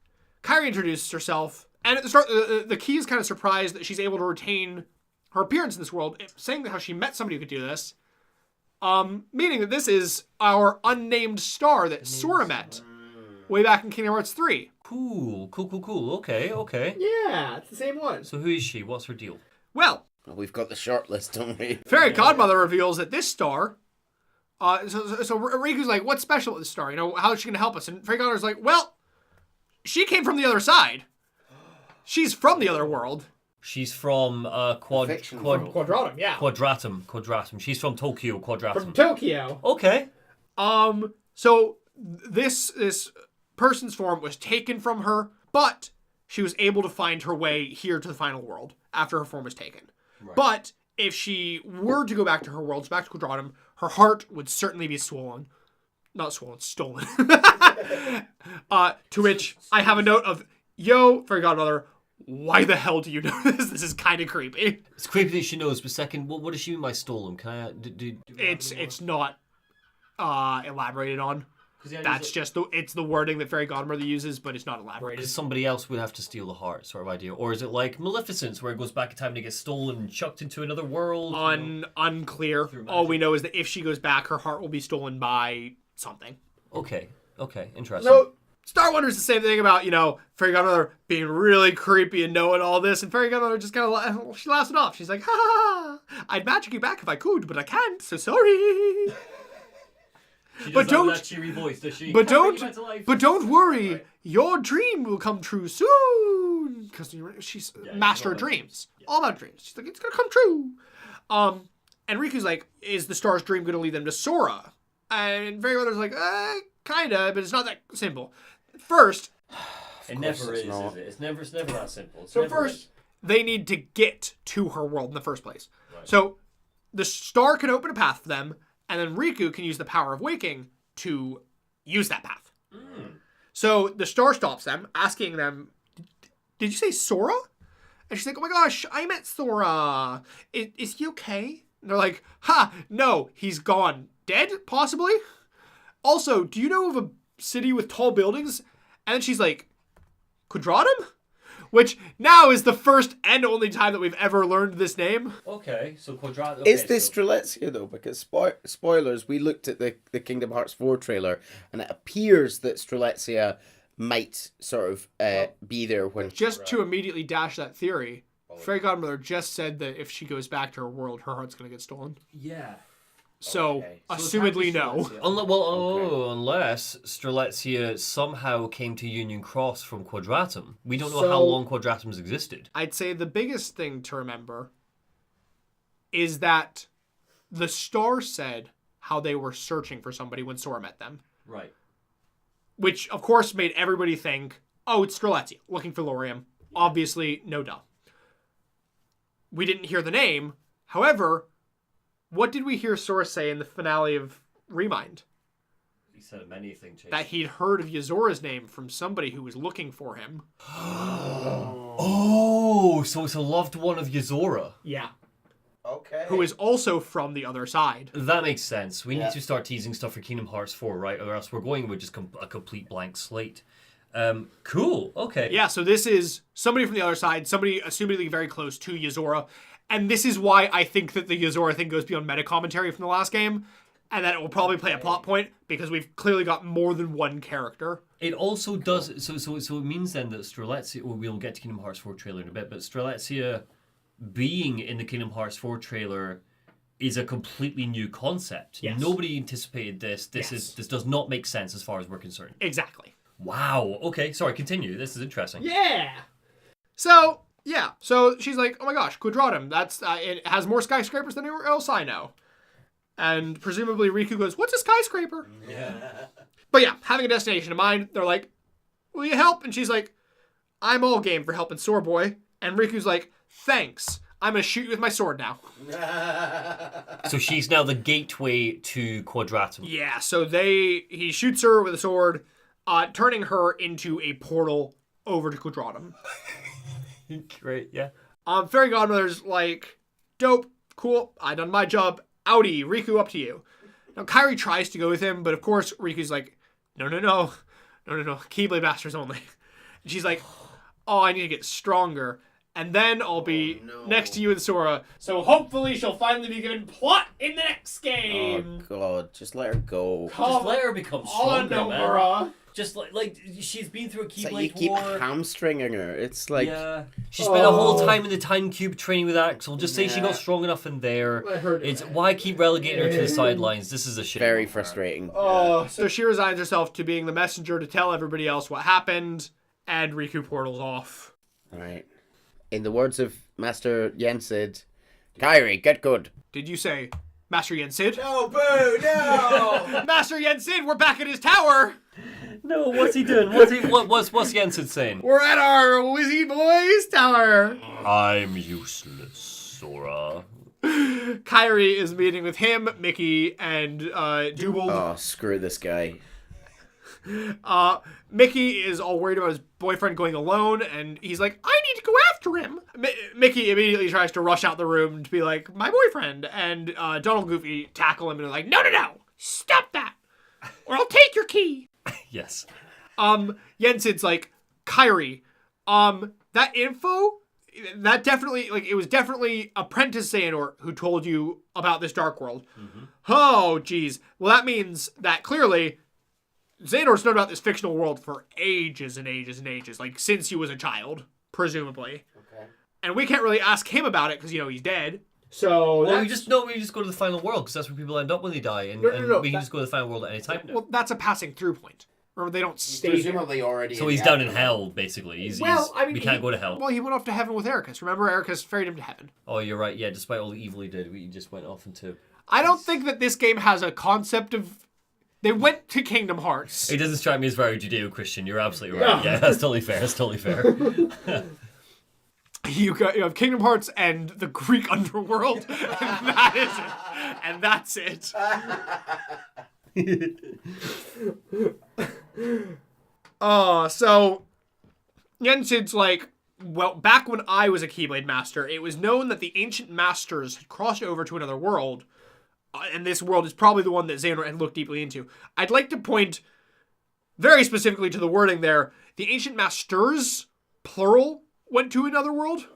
Kairi introduces herself, and at the start, the key is kind of surprised that she's able to retain her appearance in this world, saying how she met somebody who could do this. Meaning that this is our unnamed star that Sora met way back in Kingdom Hearts 3. Cool. Okay. Yeah, it's the same one. So who is she? What's her deal? Well, We've got the short list, don't we? Fairy Godmother reveals that this star. So Riku's like, what's special with this star? You know, how is she going to help us? And Fairy Godmother's like, well, she came from the other side. She's from the other world. She's from Quadratum, yeah. Quadratum. She's from Tokyo, Quadratum. From Tokyo. Okay. So this person's form was taken from her, but she was able to find her way here to the final world after her form was taken. Right. But if she were to go back to her worlds, back to Quadratum, her heart would certainly be swollen. Not swollen, stolen. To which I have a note of, yo, Fairy Godmother, why the hell do you know this? This is kind of creepy. It's creepy that she knows, but second, what does she mean by stolen? Can I... It's not elaborated on. That's just it's the wording that Fairy Godmother uses, but it's not elaborated. Because somebody else would have to steal the heart, sort of idea. Or is it like Maleficence, where it goes back in time and it gets stolen and chucked into another world? Unclear. All we know is that if she goes back, her heart will be stolen by something. Okay, interesting. So, Star Wonder's the same thing about, Fairy Godmother being really creepy and knowing all this, and Fairy Godmother just kind of, she laughs it off. She's like, ha ha ha, I'd magic you back if I could, but I can't, so sorry. But don't that cheery voice, does she? But don't worry, your dream will come true soon. Because she's master of dreams, all about dreams. She's like, it's gonna come true. And Riku's like, is the star's dream gonna lead them to Sora? And Fairy Godmother's like, kinda, but it's not that simple. First, It course never it's is not. it? It's never that simple. It's So never first, is. they need to get to her world in the first place. Right. So the star can open a path for them, and then Riku can use the power of waking to use that path. So the star stops them, asking them, "Did you say Sora?" And she's like, "Oh my gosh, I met Sora. Is he okay?" And they're like, "Ha, no, he's gone. Dead, possibly? Also, do you know of a city with tall buildings?" And then she's like, "Quadratum?" Which now is the first and only time that we've ever learned this name. Okay, so Quadratum. Is this Strelitzia though? Because spoilers, we looked at the Kingdom Hearts 4 trailer, and it appears that Strelitzia might sort of be there when. Just to immediately dash that theory, Fairy Godmother just said that if she goes back to her world, her heart's going to get stolen. Yeah. So, Okay. assumedly, no. Unless Strelitzia somehow came to Union Cross from Quadratum. We don't know So- how long Quadratum's existed. I'd say the biggest thing to remember is that the star said how they were searching for somebody when Sora met them. Right. Which, of course, made everybody think, oh, it's Strelitzia, looking for Lorium. Obviously, no duh. We didn't hear the name. However, what did we hear Sora say in the finale of Remind? He said many things. That he'd heard of Yazora's name from somebody who was looking for him. Oh, so it's a loved one of Yazora. Yeah. Okay. Who is also from the other side. That makes sense. We Yeah. need to start teasing stuff for Kingdom Hearts 4, right? Or else we're going with just a complete blank slate. Cool. Okay. Yeah, so this is somebody from the other side, somebody assumedly very close to Yazora. And this is why I think that the Yazora thing goes beyond meta commentary from the last game, and that it will probably play a plot point, because we've clearly got more than one character. It also does. So it means then that Strelitzia. Well, we'll get to Kingdom Hearts 4 trailer in a bit, but Strelitzia being in the Kingdom Hearts 4 trailer is a completely new concept. Yes. Nobody anticipated this. This does not make sense as far as we're concerned. Exactly. Wow. Okay. Sorry. Continue. This is interesting. Yeah. So, yeah. So she's like, oh my gosh, Quadratum. That's it has more skyscrapers than anywhere else I know. And presumably Riku goes, what's a skyscraper? Yeah. But yeah, having a destination in mind, they're like, will you help? And she's like, I'm all game for helping Sore Boy. And Riku's like, thanks. I'm going to shoot you with my sword now. So she's now the gateway to Quadratum. Yeah, so he shoots her with a sword, turning her into a portal over to Quadratum. Great. Yeah. Fairy Godmother's like, dope, cool, I done my job. Outie, Riku, up to you. Now, Kairi tries to go with him, but of course, Riku's like, no, Keyblade Masters only. And she's like, oh, I need to get stronger. And then I'll be next to you and Sora. So hopefully she'll finally be given plot in the next game. Oh god, just let her go. Just let her become stronger, man. Nomura. Just like she's been through a It's like Keyblade you keep War. hamstringing her. It's like Yeah. She spent a whole time in the time cube training with Axel. Just say she got strong enough in there. I heard It's why keep relegating her to the sidelines. This is a shit. very frustrating. So she resigns herself to being the messenger to tell everybody else what happened, and Riku portals off. Right. In the words of Master Yensid, Kairi, get good. Did you say Master Yensid? No, boo, no! Master Yensid, we're back at his tower! No, what's he doing? What's Jensen saying? We're at our Wizzy Boys tower! I'm useless, Sora. Kairi is meeting with him, Mickey, and Dooble. Oh, screw this guy. Mickey is all worried about his boyfriend going alone, and he's like, I need to go after him. Mickey immediately tries to rush out the room to be like, my boyfriend. And Donald Goofy tackle him and are like, no, stop that, or I'll take your key. Yes. Jensen's like, Kairi, that info, that definitely, like, it was definitely Apprentice Xehanort who told you about this dark world. Mm-hmm. Oh, geez. Well, that means that clearly Xehanort's known about this fictional world for ages and ages and ages, like, since he was a child, presumably. Okay. And we can't really ask him about it because, he's dead. So Well, we just go to the final world because that's where people end up when they die, and, we can just go to the final world at any time now. Well, that's a passing through point. Remember, they don't stay. Presumably already. So he's down in hell, basically. We can't go to hell. Well, he went off to heaven with Ericus. Remember, Ericus ferried him to heaven. Oh, you're right. Yeah, despite all the evil he did, he just went off into... I don't think that this game has a concept of They went to Kingdom Hearts. It doesn't strike me as very Judeo-Christian. You're absolutely right. Yeah, that's totally fair. That's totally fair. You have Kingdom Hearts and the Greek underworld, and that is it. And that's it. So Yensid's like, well, back when I was a Keyblade Master, it was known that the ancient masters had crossed over to another world, and this world is probably the one that Xehanort had looked deeply into. I'd like to point very specifically to the wording there. The ancient masters, plural, went to another world.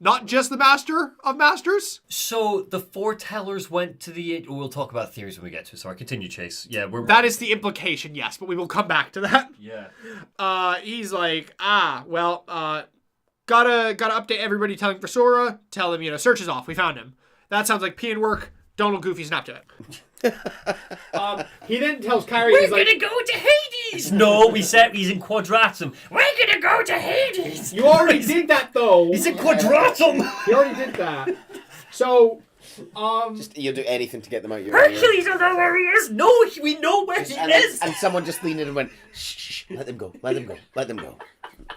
Not just the master of masters. So the foretellers went to the... We'll talk about theories when we get to it. Sorry, continue, Chase. Yeah, that is the implication, yes, but we will come back to that. Yeah. He's like, gotta update everybody telling for Sora. Tell him, search is off. We found him. That sounds like peon work. Donald Goofy snap to it. He then tells Kairi, we're gonna go to Hades! No, we said he's in Quadratum. We're gonna go to Hades! You already did that, though. He's in Quadratum! You already did that. So, you'll do anything to get them out of your Hercules will know where he is! No, we know where he is! And someone just leaned in and went, shh, let them go, let them go, let them go.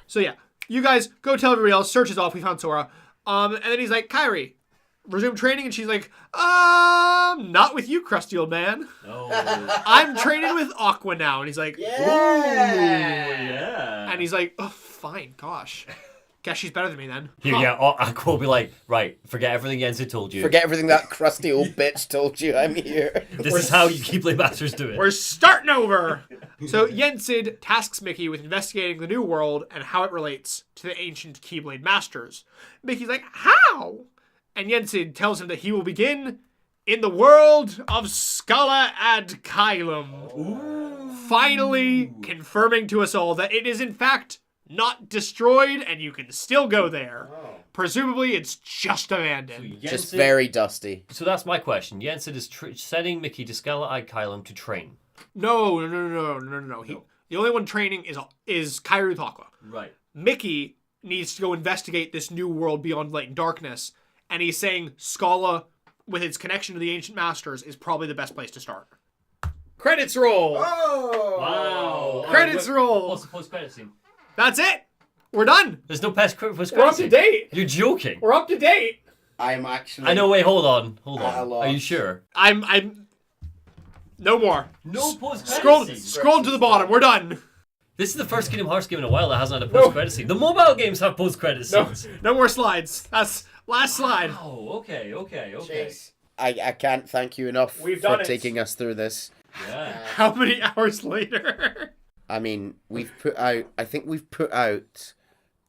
So yeah, you guys go tell everybody else, search is off, we found Sora. And then he's like, Kairi, resume training, and she's like, not with you, crusty old man. No. I'm training with Aqua now. And he's like, yeah. And he's like, oh, fine, gosh. Guess she's better than me then. Yeah, Aqua will be like, right, forget everything Yensid told you. Forget everything that crusty old bitch told you, I'm here. This is how you Keyblade Masters do it. We're starting over! So Yensid tasks Mickey with investigating the new world and how it relates to the ancient Keyblade Masters. Mickey's like, how? And Yensid tells him that he will begin in the world of Scala ad Caelum. Finally confirming to us all that it is in fact not destroyed and you can still go there. Presumably it's just abandoned. So just very dusty. So that's my question. Yensid is sending Mickey to Scala ad Caelum to train. No. The only one training is Kairi with Aqua. Right. Mickey needs to go investigate this new world beyond light and darkness. And he's saying Scala, with its connection to the Ancient Masters, is probably the best place to start. Credits roll! Oh! Wow. Credits roll! What's the post-credit scene? That's it! We're done! There's no post-credit scene? We're up to date! You're joking! We're up to date! I'm actually... I know, wait, hold on. loss. Are you sure? I'm... No more. No post-credit scene? Scroll to the bottom, we're done! This is the first Kingdom Hearts game in a while that hasn't had a post-credit scene. The mobile games have post-credit scenes. No more slides. That's... Last slide. Oh, okay. Chase, I can't thank you enough for taking us through this. Yeah. How many hours later? I mean, I think we've put out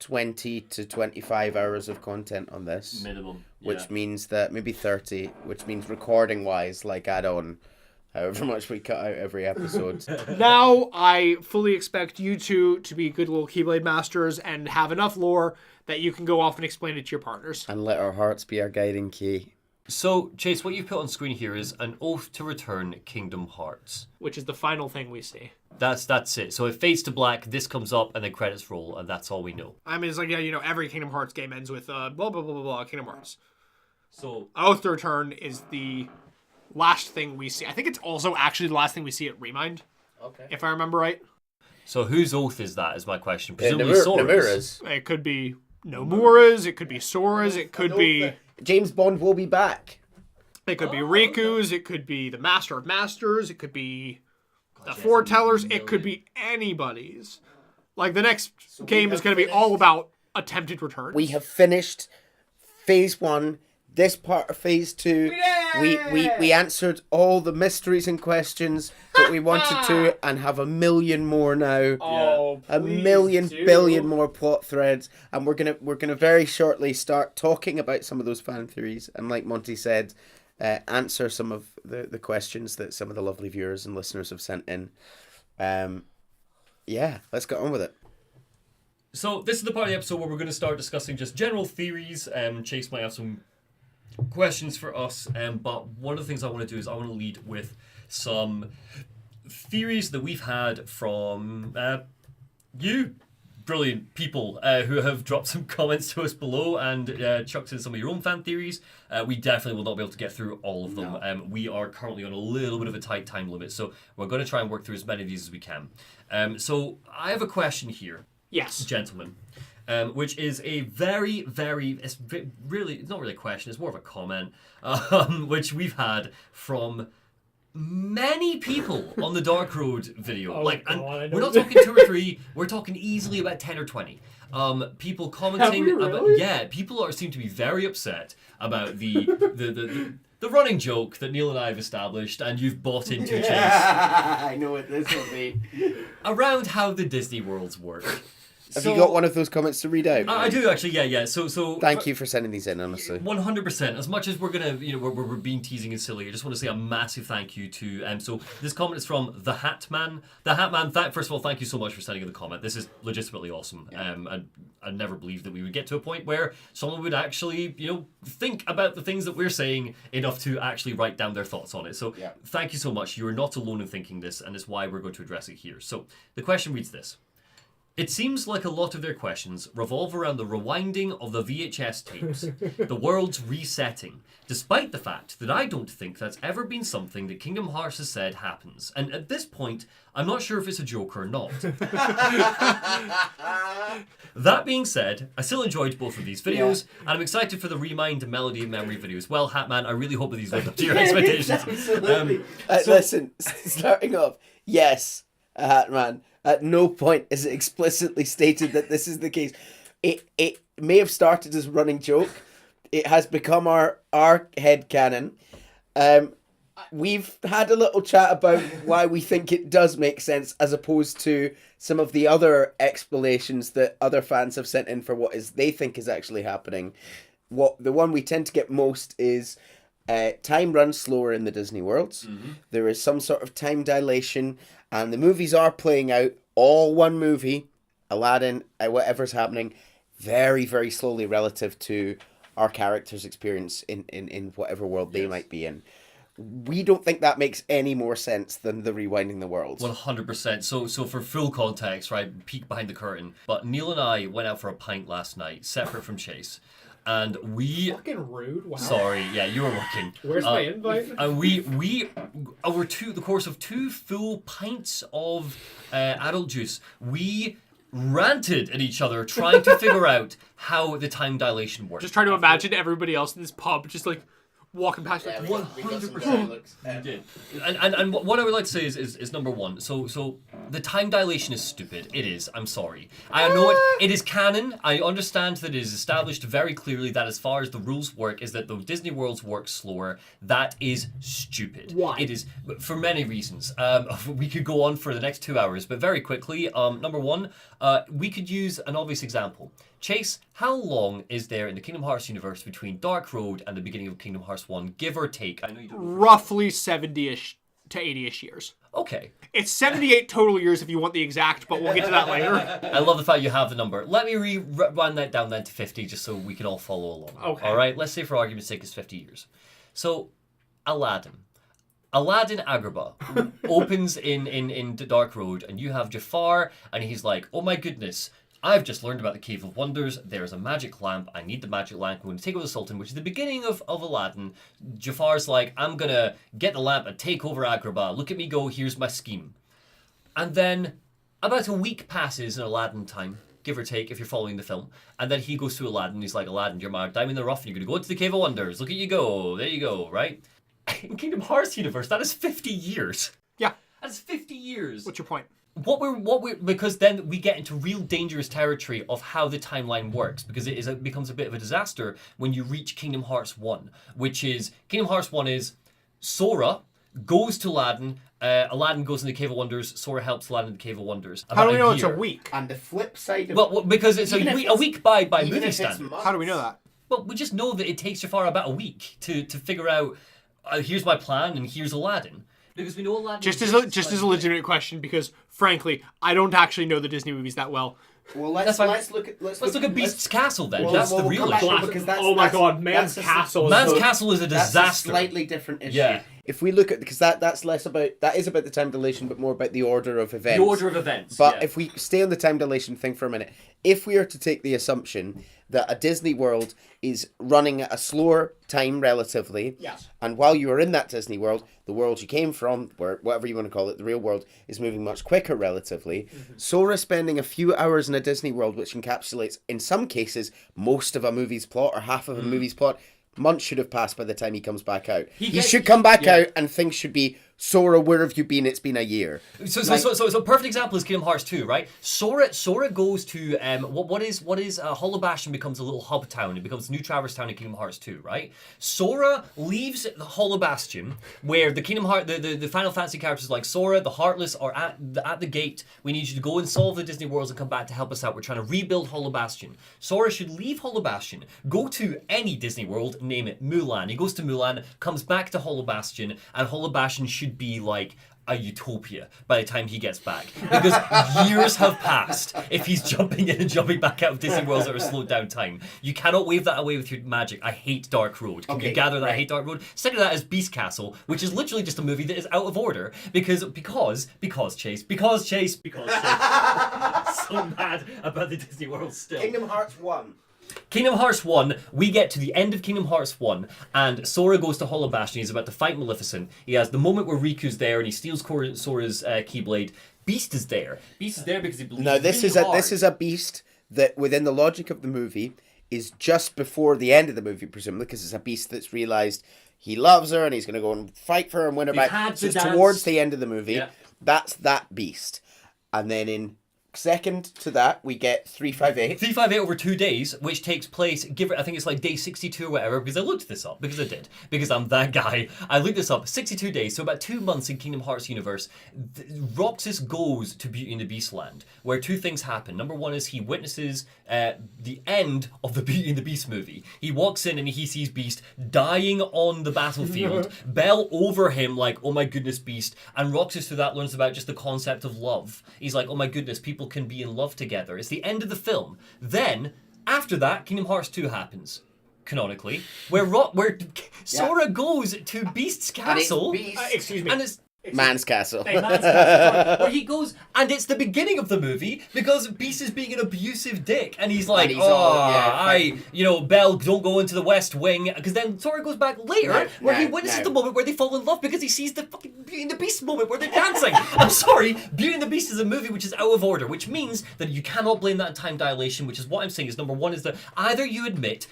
20 to 25 hours of content on this. Minimum. Which means that maybe 30, which means recording-wise, like add on however much we cut out every episode. Now, I fully expect you two to be good little Keyblade Masters and have enough lore that you can go off and explain it to your partners. And let our hearts be our guiding key. So, Chase, what you've put on screen here is an oath to return Kingdom Hearts. Which is the final thing we see. That's it. So it fades to black, this comes up, and then credits roll, and that's all we know. I mean, it's like, every Kingdom Hearts game ends with blah, blah, blah, blah, blah, Kingdom Hearts. So, Oath to Return is the last thing we see. I think it's also actually the last thing we see at Remind. Okay. If I remember right. So whose oath is that, is my question. Presumably Sora's. It could be Nomura's, it could be Sora's, it could be... James Bond will be back. It could be Riku's, it could be the Master of Masters, it could be the Foretellers, it could be anybody's. Like, the next game is going to be all about attempted returns. We have finished Phase 1, this part of Phase 2. We answered all the mysteries and questions that we wanted to, and have a million more now. Oh, a million billion more plot threads, and we're gonna very shortly start talking about some of those fan theories, and like Monty said, answer some of the questions that some of the lovely viewers and listeners have sent in. Yeah, let's get on with it. So this is the part of the episode where we're going to start discussing just general theories. Chase might have some questions for us, but one of the things I want to do is I want to lead with some theories that we've had from you, brilliant people who have dropped some comments to us below and chucked in some of your own fan theories. We definitely will not be able to get through all of them. No. We are currently on a little bit of a tight time limit, so we're going to try and work through as many of these as we can. So I have a question here, Yes. gentlemen, which is a very, very, it's not really a question, it's more of a comment, which we've had from many people on the Dark Road video. And we're not talking 2 or 3, we're talking easily about 10 or 20. People commenting Have we really? about people seem to be very upset about the running joke that Neil and I have established and you've bought into, Chase, I know what this will be. around how the Disney worlds work. Have you got one of those comments to read out? I do actually, yeah. So Thank you for sending these in, honestly. 100%. As much as we're gonna, we're being teasing and silly, I just want to say a massive thank you to. So this comment is from the Hat Man. The Hat Man. First of all, thank you so much for sending in the comment. This is legitimately awesome. I never believed that we would get to a point where someone would actually, think about the things that we're saying enough to actually write down their thoughts on it. So thank you so much. You are not alone in thinking this, and it's why we're going to address it here. So the question reads this. It seems like a lot of their questions revolve around the rewinding of the VHS tapes, the world's resetting, despite the fact that I don't think that's ever been something that Kingdom Hearts has said happens. And at this point, I'm not sure if it's a joke or not. That being said, I still enjoyed both of these videos, and I'm excited for the Remind and Melody and Memory videos. Well, Hatman, I really hope that these live up to your expectations. Absolutely. Listen, starting off, yes, Hatman. At no point is it explicitly stated that this is the case. It may have started as a running joke. It has become our headcanon. We've had a little chat about why we think it does make sense as opposed to some of the other explanations that other fans have sent in for what they think is actually happening. The one we tend to get most is time runs slower in the Disney worlds. Mm-hmm. There is some sort of time dilation, and the movies are playing out all one movie, Aladdin, whatever's happening, very, very slowly relative to our characters' experience in whatever world they might be in. We don't think that makes any more sense than the rewinding the worlds. 100%. So for full context, right, peek behind the curtain, but Neil and I went out for a pint last night, separate from Chase. And we fucking rude. Wow. Sorry, yeah, you were working. Where's my invite? And we over the course of 2 full pints of adult juice, we ranted at each other trying to figure out how the time dilation works. Just trying to imagine everybody else in this pub just like walking past. Yeah, 100%. You did. And what I would like to say is number one. So the time dilation is stupid. It is. I'm sorry. I know it is canon. I understand that it is established very clearly that as far as the rules work is that the Disney worlds work slower. That is stupid. Why? It is for many reasons. We could go on for the next 2 hours, but very quickly. Number one, we could use an obvious example. Chase, how long is there in the Kingdom Hearts universe between Dark Road and the beginning of Kingdom Hearts 1, give or take? I know you don't. Roughly 70-ish to 80-ish years. Okay. It's 78 total years if you want the exact, but we'll get to that later. I love the fact you have the number. Let me run that down then to 50 just so we can all follow along. Okay. All right, let's say for argument's sake it's 50 years. So, Aladdin Agrabah opens in the Dark Road and you have Jafar and he's like, oh my goodness, I've just learned about the Cave of Wonders. There's a magic lamp. I need the magic lamp. I'm going to take over the Sultan, which is the beginning of Aladdin. Jafar's like, I'm going to get the lamp and take over Agrabah. Look at me go. Here's my scheme. And then about a week passes in Aladdin time, give or take, if you're following the film. And then he goes to Aladdin. He's like, Aladdin, you're my diamond in the rough. And you're going to go into the Cave of Wonders. Look at you go. There you go, right? In Kingdom Hearts universe, that is 50 years. Yeah. That's 50 years. What's your point? Because then we get into real dangerous territory of how the timeline works, because it becomes a bit of a disaster when you reach Kingdom Hearts 1, which is Kingdom Hearts 1 is Sora goes to Aladdin, Aladdin goes in the Cave of Wonders, Sora helps Aladdin in the Cave of Wonders. How do we know it's a week? And the flip side of well, because it's a week by movie standards. How do we know that? Well, we just know that it takes Jafar about a week to figure out, here's my plan and here's Aladdin. Because we know Aladdin Just as a legitimate question, because frankly, I don't actually know the Disney movies that well. Well, That's let's fine. look at Let's look at Beast's Castle then. Well, That's we'll the real come back to issue. it because that's, oh my that's- god, Man's that's Castle. Man's is Castle is a That's disaster. a slightly different issue. Yeah. If we look at because that's less about that is about the time dilation, but more about the order of events. The order of events. But yeah. if we stay on the time dilation thing for a minute, if we are to take the assumption that a Disney world is running at a slower time relatively, Yes. and while you are in that Disney world, the world you came from, or whatever you want to call it, the real world, is moving much quicker relatively. Sora spending a few hours in a Disney world, which encapsulates, in some cases, most of a movie's plot or half of a movie's plot, months should have passed by the time he comes back out. He should come back out and things should be, Sora, where have you been? It's been a year. So a perfect example is Kingdom Hearts 2, right? Sora goes to what is Hollow Bastion becomes a little hub town. It becomes New Traverse Town in Kingdom Hearts 2, right? Sora leaves Hollow Bastion, where the the Final Fantasy characters like Sora, the Heartless are at the gate. We need you to go and solve the Disney worlds and come back to help us out. We're trying to rebuild Hollow Bastion. Sora should leave Hollow Bastion, go to any Disney world, name it Mulan. He goes to Mulan, comes back to Hollow Bastion, and Hollow Bastion should be like a utopia by the time he gets back, because years have passed if he's jumping in and jumping back out of Disney worlds that are slowed down time. You cannot wave that away with your magic. I hate Dark Road. Can you gather that I hate Dark Road? Second to that is Beast Castle, which is literally just a movie that is out of order because Chase. So mad about the Disney world still. Kingdom Hearts 1. Kingdom Hearts 1, we get to the end of Kingdom Hearts 1, and Sora goes to Hollow Bastion. He's about to fight Maleficent. He has the moment where Riku's there, and he steals Sora's Keyblade. Beast is there. Beast is there because he believes. No, this is a beast that, within the logic of the movie, is just before the end of the movie, presumably, because it's a beast that's realised he loves her, and he's going to go and fight for her and win her back. So it's towards the end of the movie. Yeah. That's that beast. And then in second to that, we get 358. 358 over 2 days, which takes place, I think it's like day 62 or whatever, because I looked this up, because I did, because I'm that guy. I looked this up, 62 days, so about 2 months in Kingdom Hearts universe. Roxas goes to Beauty and the Beast land, where two things happen. Number one is he witnesses the end of the Beauty and the Beast movie. He walks in and he sees Beast dying on the battlefield, Belle over him like, oh my goodness, Beast, and Roxas through that learns about just the concept of love. He's like, oh my goodness, people can be in love together. It's the end of the film. Then, after that, Kingdom Hearts 2 happens, canonically, where Sora goes to Beast's castle. Excuse me. And it's Man's Castle. where he goes, and it's the beginning of the movie because Beast is being an abusive dick, and he's like, Belle, don't go into the West Wing, because then Sora goes back later where he witnesses the moment where they fall in love because he sees the fucking Beauty and the Beast moment where they're dancing. I'm sorry, Beauty and the Beast is a movie which is out of order, which means that you cannot blame that on time dilation, which is what I'm saying is number one is that either you admit,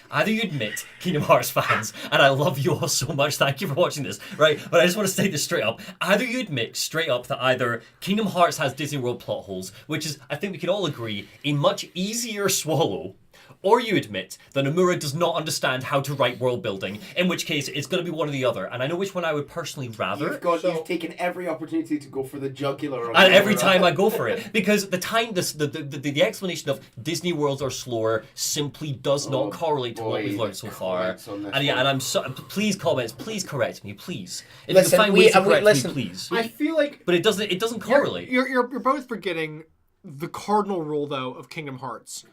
Kingdom Hearts fans, and I love you all so much, thank you for watching this, right? But I just want to say this straight up. Either you admit straight up that either Kingdom Hearts has Disney World plot holes, which is, I think we can all agree, a much easier swallow, or you admit that Nomura does not understand how to write world building, in which case it's going to be one or the other. And I know which one I would personally rather. You've taken every opportunity to go for the jugular. And every time I go for it, because the explanation of Disney worlds are slower simply does not correlate to what we've learned so far. And I'm so, please comments, please correct me, please. If you can find ways to correct me, please. I feel like, but it doesn't correlate. You're both forgetting the cardinal rule though of Kingdom Hearts.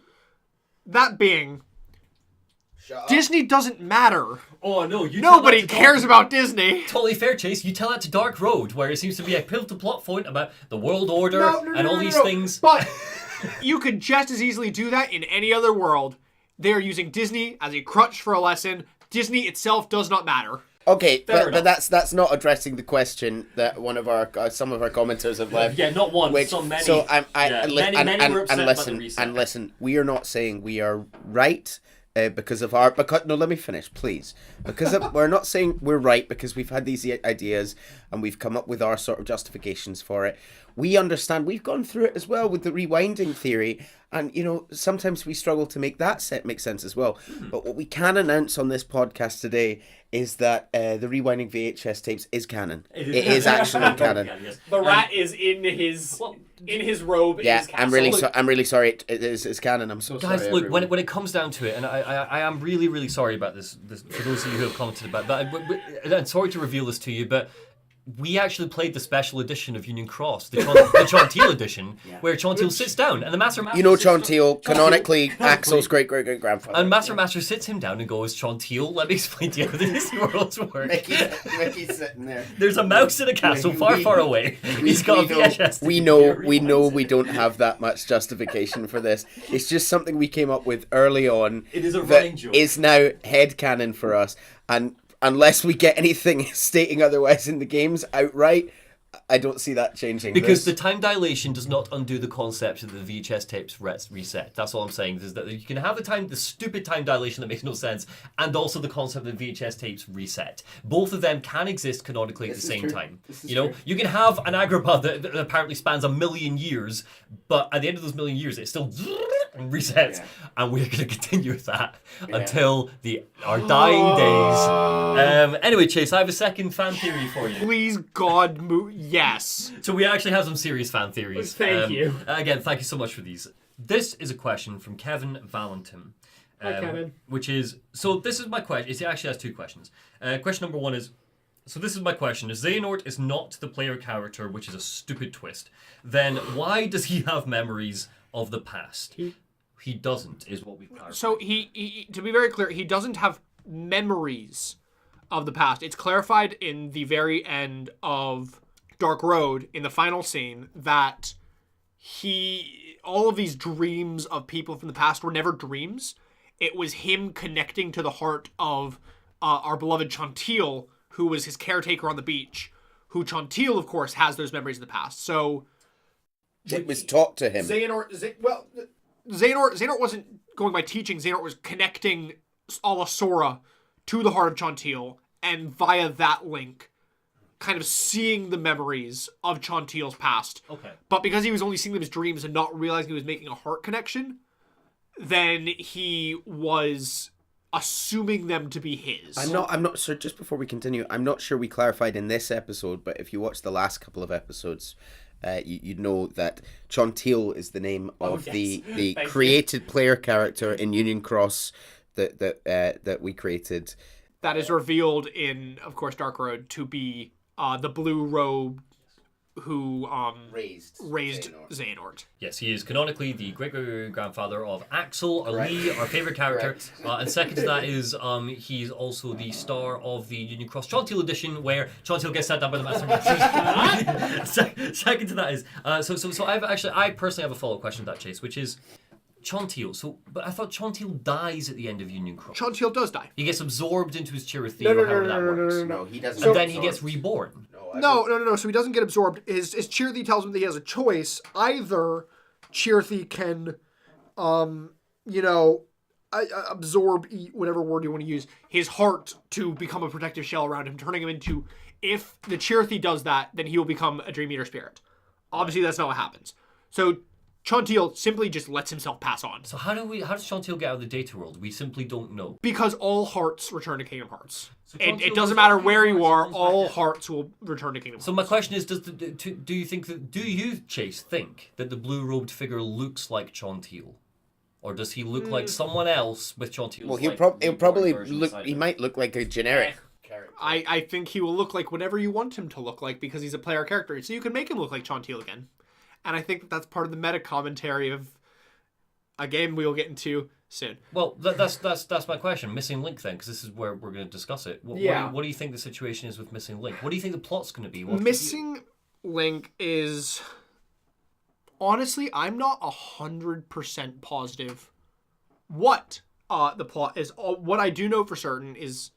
That being, Disney doesn't matter. Oh no, nobody cares about Disney. Totally fair, Chase. You tell that to Dark Road, where it seems to be a pivotal plot point about the world order and all these things. But you could just as easily do that in any other world. They are using Disney as a crutch for a lesson. Disney itself does not matter. Okay, but that's not addressing the question that some of our commenters have left. Yeah, not one. So many. So many were upset about the reset. Listen. We are not saying we are right because of our. No, let me finish, please. We're not saying we're right because we've had these ideas and we've come up with our sort of justifications for it. We understand. We've gone through it as well with the rewinding theory, and sometimes we struggle to make that set make sense as well. But what we can announce on this podcast today is that the rewinding VHS tapes is canon. It is actually canon. The rat is in his robe. Yeah, in his castle. I'm really sorry. It's canon. I'm so sorry. Guys, look, when it comes down to it, and I am really, really sorry about this for those of you who have commented about it, but I'm sorry to reveal this to you, but we actually played the special edition of Union Cross, the Chonteil edition, where Chonteil sits down and the Master You know Chonteil, canonically Axel's great-great-great-grandfather. and Master Master sits him down and goes, Chonteil, let me explain to you how the Disney worlds work. Mickey's sitting there. There's a mouse in a castle far, far away. He's got a VHS. We know we don't have that much justification for this. It's just something we came up with early on. It is a that running joke. is now headcanon for us, and unless we get anything stating otherwise in the games outright, I don't see that changing. Because the time dilation does not undo the concept that the VHS tapes reset. That's all I'm saying. Is that you can have the stupid time dilation that makes no sense, and also the concept that VHS tapes reset. Both of them can exist canonically at the same time. You know, you can have an Agrabah that apparently spans 1,000,000 years, but at the end of those 1,000,000 years, it still resets, and we're going to continue with that until our dying days. Anyway, Chase, I have a second fan theory for you. Please, God, yes. So we actually have some serious fan theories. Thank you. Again, thank you so much for these. This is a question from Kevin Valentin. Hi, Kevin. Which is, so this is my question. He actually has two questions. Question number one is, so this is my question. If Xehanort is not the player character, which is a stupid twist, then why does he have memories of the past? He doesn't, is what we've clarified. So he, to be very clear, he doesn't have memories of the past. It's clarified in the very end of Dark Road, in the final scene, that all of these dreams of people from the past were never dreams. It was him connecting to the heart of our beloved Chonteil, who was his caretaker on the beach, who Chonteil, of course, has those memories of the past. So it was taught to him. Xehanort wasn't going by teaching. Xehanort was connecting a la Sora to the heart of Chonteil, and via that link, kind of seeing the memories of Chonteil's past. Okay. But because he was only seeing them as dreams and not realizing he was making a heart connection, then he was assuming them to be his. I'm not sure, just before we continue, I'm not sure we clarified in this episode, but if you watch the last couple of episodes, you'd know that Chonteil is the name of the created player character in Union Cross that we created. That is revealed in, of course, Dark Road to be the blue robe who raised Xehanort. Yes, he is canonically the great-great-grandfather of Axel, Ali, our favourite character. And second to that is he's also the star of the Union Cross Chonteil edition, where Chonteil gets sat down by the Master. Second to that is so I personally have a follow-up question to that, Chase, which is Chonteil. But I thought Chonteil dies at the end of Union Cross. Chonteil does die. He gets absorbed into his Chirithia, or however that works. No, he doesn't. And then he gets reborn. No. So he doesn't get absorbed. His Chirithia tells him that he has a choice. Either Chirithia can, absorb, eat, whatever word you want to use, his heart to become a protective shell around him, turning him into, if the Chirithia does that, then he will become a Dream Eater spirit. Obviously, that's not what happens. So Chonteil simply just lets himself pass on. So how does Chonteil get out of the data world? We simply don't know. Because all hearts return to Kingdom Hearts. So It doesn't matter where you are, all hearts will return to Kingdom Hearts. So my question is, do you, Chase, think that the blue-robed figure looks like Chonteil? Or does he look like someone else with Chonteil? Well, he'll probably look. He might look like a generic character. I think he will look like whatever you want him to look like, because he's a player character. So you can make him look like Chonteil again. And I think that's part of the meta commentary of a game we will get into soon. Well, that's my question. Missing Link, then, because this is where we're going to discuss it. What do you think the situation is with Missing Link? What do you think the plot's going to be? Missing Link is... Honestly, I'm not 100% positive what the plot is. What I do know for certain is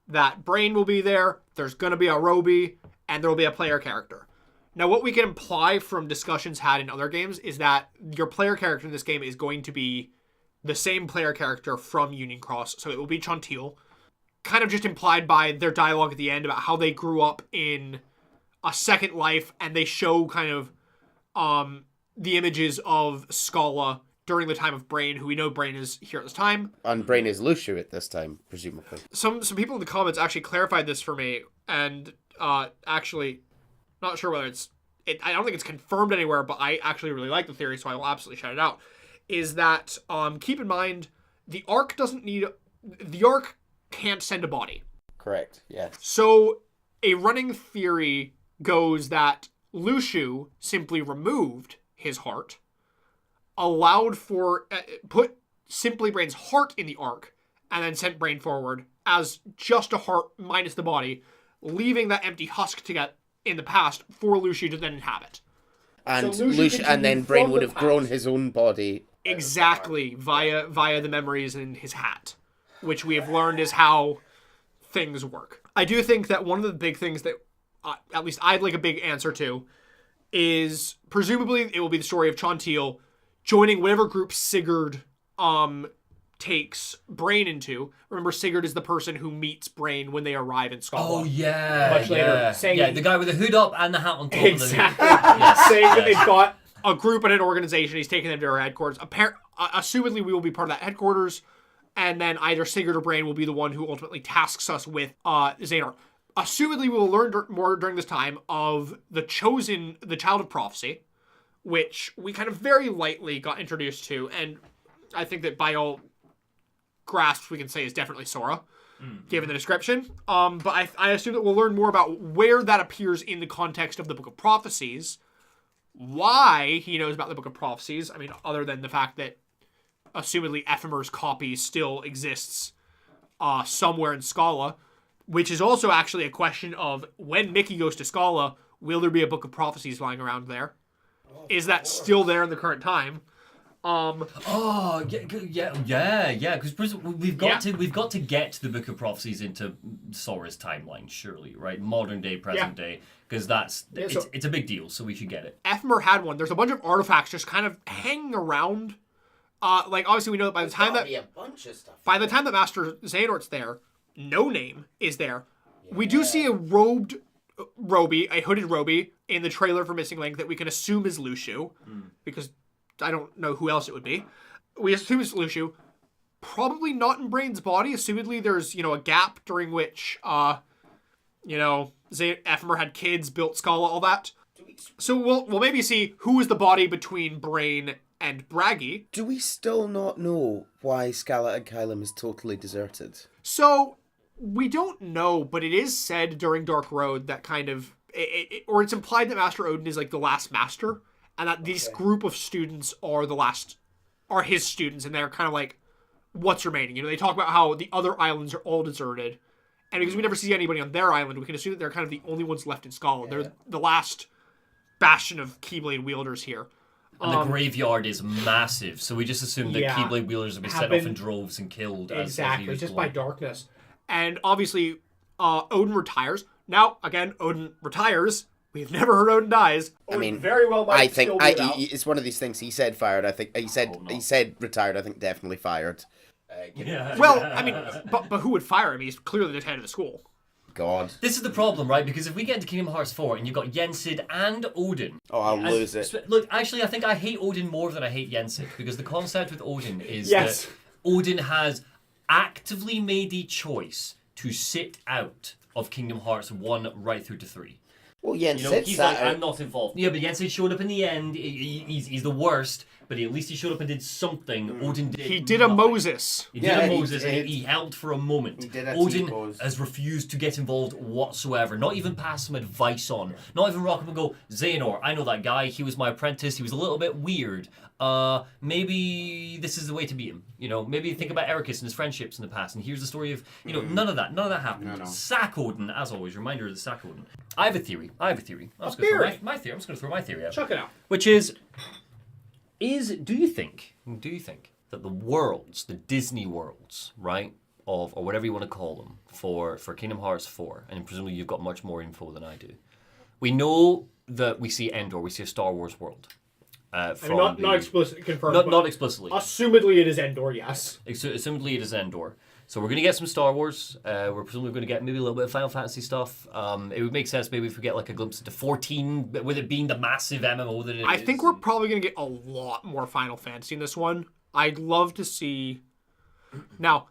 that Brain will be there, there's going to be a Roby, and there will be a player character. Now, what we can imply from discussions had in other games is that your player character in this game is going to be the same player character from Union Cross, so it will be Chonteil. Kind of just implied by their dialogue at the end about how they grew up in a second life, and they show kind of the images of Scala during the time of Brain, who we know Brain is here at this time. And Brain is Lucio at this time, presumably. Some people in the comments actually clarified this for me, and actually... Not sure whether I don't think it's confirmed anywhere, but I actually really like the theory, so I will absolutely shout it out. Is that, keep in mind, the Ark can't send a body. Correct, yes. So, a running theory goes that Luxu simply removed his heart, allowed for put Simply Brain's heart in the Ark, and then sent Brain forward as just a heart minus the body, leaving that empty husk to get in the past for Luxu to then inhabit. And So Luxu and then continued Brain from would the have grown past. his own body. Exactly, via the memories in his hat, which we have learned is how things work. I do think that one of the big things that, at least I'd like a big answer to, is presumably it will be the story of Chonteil joining whatever group Sigurd takes Brain into. Remember, Sigurd is the person who meets Brain when they arrive in Scotland. Oh yeah, Much later, yeah. saying- Yeah, the guy with the hood up and the hat on top. Exactly. Of the hood. Yes, Saying that they've got A group and an organization. He's taking them to our headquarters. Assumedly, we will be part of that headquarters, and then either Sigurd or Brain will be the one who ultimately tasks us with Xehanort. Assumedly, we will learn more during this time of the Chosen, the Child of Prophecy, which we kind of very lightly got introduced to, and I think that by all grasps we can say is definitely Sora, given the description. But I assume that we'll learn more about where that appears in the context of the Book of Prophecies, why he knows about the Book of Prophecies. I mean, other than the fact that assumedly Ephemer's copy still exists somewhere in Scala, which is also actually a question of when Mickey goes to Scala, will there be a Book of Prophecies lying around there? Is that still there in the current time? Oh yeah. Because we've got to get the Book of Prophecies into Sora's timeline, surely, right? Modern day, present day, because it's a big deal. So we should get it. Ephemer had one. There's a bunch of artifacts just kind of hanging around. Like obviously we know that by the time that a bunch of stuff. by the time that Master Xehanort's there, No Name is there. We do see a robed Roby, a hooded Roby, in the trailer for Missing Link that we can assume is Luxu, because I don't know who else it would be. We assume it's Luxu. Probably not in Brain's body. Assumedly there's, a gap during which, Ephemer had kids, built Scala, all that. So we'll maybe see who is the body between Brain and Braggy. Do we still not know why Scala and Kylum is totally deserted? So we don't know, but it is said during Dark Road that kind of, or it's implied that Master Odin is like the last master, and that this group of students are his students, and they're kind of like what's remaining. They talk about how the other islands are all deserted, and because we never see anybody on their island, we can assume that they're kind of the only ones left in Scotland. They're the last bastion of Keyblade wielders here. And the graveyard is massive, so we just assume that Yeah. Keyblade wielders will be set off in droves and killed. exactly as just by darkness. And obviously, Odin retires. Now, again, Odin retires. We've never heard Odin dies. I mean, very well might I think still be about. it's one of these things. He said fired. I think he said retired. I think definitely fired. Yeah. Well, I mean, but who would fire him? He's clearly the head of the school. God. This is the problem, right? Because if we get into Kingdom Hearts 4 and you've got Yensid and Odin. Oh, I'll lose it. Look, actually, I think I hate Odin more than I hate Yensid, because the concept with Odin is Yes. that Odin has actively made a choice to sit out of Kingdom Hearts 1 right through to 3. Well, Jens He's like, I'm not involved. Yeah, but Yensid showed up in the end. He's the worst, but at least he showed up and did something. Odin did. He did a nothing. Moses. He did Yeah, a he Moses, and did. he helped for a moment. He did a Odin T-pose. has refused to get involved whatsoever. Not even pass some advice on. Not even rock up and go, Xehanort, I know that guy. He was my apprentice. He was a little bit weird. Maybe this is the way to beat him. Maybe think about Ericus and his friendships in the past. And here's the story of, none of that happened. No. Sack Odin, as always. Reminder of the Sack Odin. I have a theory. I'm just going to theory? throw my theory. I'm just going to throw my theory out. Chuck it out. Which is do you think that the worlds, the Disney worlds, right, or whatever you want to call them, for Kingdom Hearts 4, and presumably you've got much more info than I do. We know that we see Endor, we see a Star Wars world. Not explicitly confirmed. Not but explicitly. Assumedly, it is Endor. Yes. Assumedly it is Endor. So we're going to get some Star Wars. We're presumably going to get maybe a little bit of Final Fantasy stuff. It would make sense maybe if we get like a glimpse into 14, with it being the massive MMO that it is. I think we're probably going to get a lot more Final Fantasy in this one. I'd love to see... Now,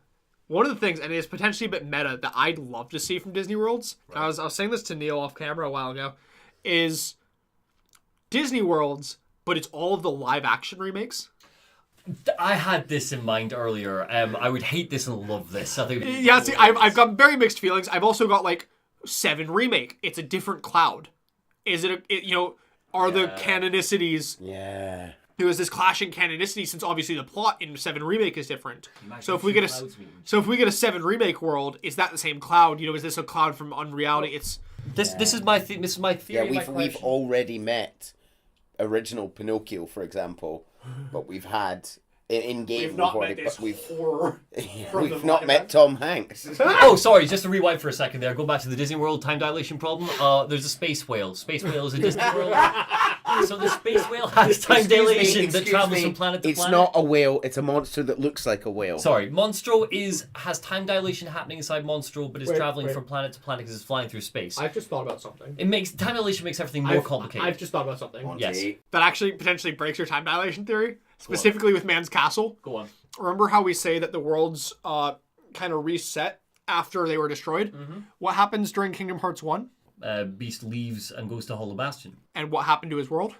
one of the things, and it is potentially a bit meta, that I'd love to see from Disney Worlds, I was saying this to Neil off camera a while ago, is Disney Worlds, but it's all of the live action remakes. I had this in mind earlier. I would hate this and love this. I think. Yeah, see, I've got very mixed feelings. I've also got, like, 7 Remake, it's a different Cloud. Is it, are the canonicities... Yeah. There was this clashing canonicity since obviously the plot in 7 Remake is different. So if we get a 7 Remake world, is that the same Cloud? Is this a Cloud from Unreality? This is my theory. Yeah, we've already met original Pinocchio, for example, but we've had in game we've not met Tom Hanks. Oh, sorry, just to rewind for a second there. Go back to the Disney World time dilation problem. There's a space whale. Space whale is a Disney World. So the space whale has time dilation that travels from planet to planet. It's not a whale. It's a monster that looks like a whale. Sorry, Monstro has time dilation happening inside Monstro, but is traveling from planet to planet because it's flying through space. I've just thought about something. Time dilation makes everything more complicated. I've just thought about something. Monty. Yes. That actually potentially breaks your time dilation theory, specifically with Man's Castle. Go on. Remember how we say that the worlds kind of reset after they were destroyed? Mm-hmm. What happens during Kingdom Hearts 1? Beast leaves and goes to Hollow Bastion. And what happened to his world?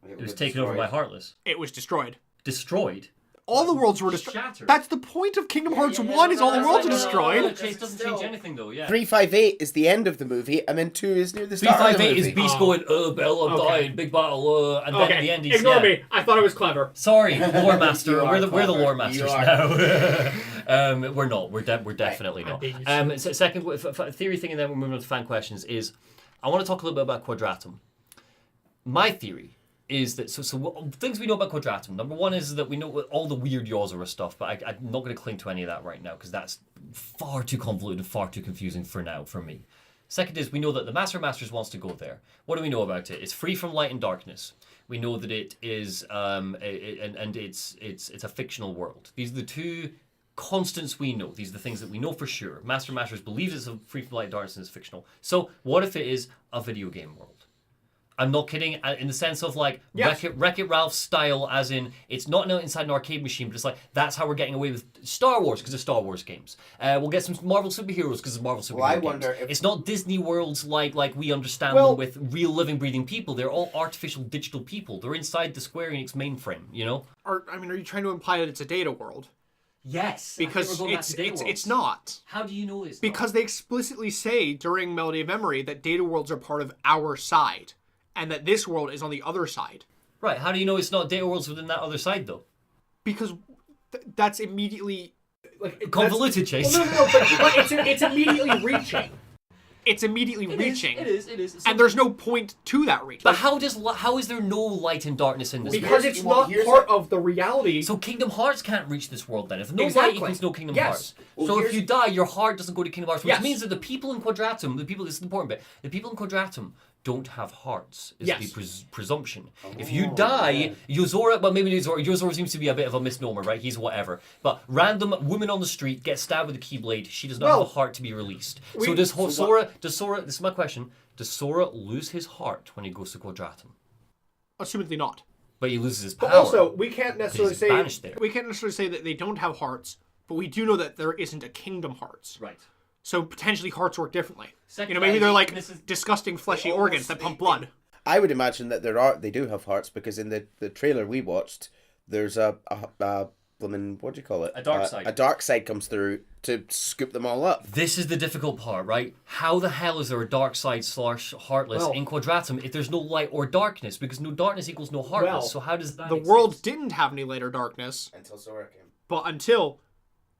It was taken over by Heartless. It was destroyed. Destroyed? All the worlds were destroyed. Shattered. That's the point of Kingdom Hearts 1 is all the worlds are destroyed. It doesn't change anything though, yeah. 358 is the end of the movie, and then 2 is near the start of the 358 movie. is Beast going, Bella, I'm dying, big battle, and then at the end he's... Ignore me. I thought it was clever. Sorry, lore master. We're the clever. lore masters now. We're not. We're definitely not. So second theory thing, and then we're moving on to fan questions, is I want to talk a little bit about Quadratum. My theory is that things we know about Quadratum. Number one is that we know all the weird Yozora stuff, but I'm not going to cling to any of that right now because that's far too convoluted and far too confusing for now for me. Second is we know that the Master of Masters wants to go there. What do we know about it? It's free from light and darkness. We know that it is it's a fictional world. These are the two constants we know. These are the things that we know for sure. Master of Masters believes it's a free from light and darkness and it's fictional. So what if it is a video game world? I'm not kidding, in the sense of like Wreck-It Ralph style, as in it's not inside an arcade machine, but it's like that's how we're getting away with Star Wars because it's Star Wars games. We'll get some Marvel superheroes because it's Marvel superhero games. It's not Disney worlds like we understand them with real living, breathing people. They're all artificial digital people. They're inside the Square Enix mainframe, Are you trying to imply that it's a data world? Yes, because it's not. How do you know it's because they explicitly say during Melody of Memory that data worlds are part of our side. And that this world is on the other side. Right. How do you know it's not data worlds within that other side, though? Because that's immediately... convoluted, Chase. Well, no, but it's immediately reaching. It's immediately reaching. It is. And there's no point to that reach. But how is there no light and darkness in this world? Because it's not part of the reality. So Kingdom Hearts can't reach this world then. If no light equals no Kingdom Hearts. Well, so if you die, your heart doesn't go to Kingdom Hearts, which Yes. means that the people in Quadratum, this is the important bit, the people in Quadratum don't have hearts, is the presumption. If you die, Yozora, well maybe Yozora seems to be a bit of a misnomer, right? He's whatever. But random woman on the street gets stabbed with a keyblade, she does not have a heart to be released. So does Sora, this is my question, does Sora lose his heart when he goes to Quadratum? Assumedly not. But he loses his power. But also, we can't necessarily say that they don't have hearts, but we do know that there isn't a Kingdom Hearts. Right. So potentially hearts work differently. Maybe they're like disgusting fleshy organs that pump blood. I would imagine that they do have hearts because in the trailer we watched, there's a blooming, what do you call it? A dark side. A dark side comes through to scoop them all up. This is the difficult part, right? How the hell is there a dark side / heartless in Quadratum if there's no light or darkness? Because no darkness equals no heartless. So how does that The world didn't have any light or darkness. Until Sora came. But until...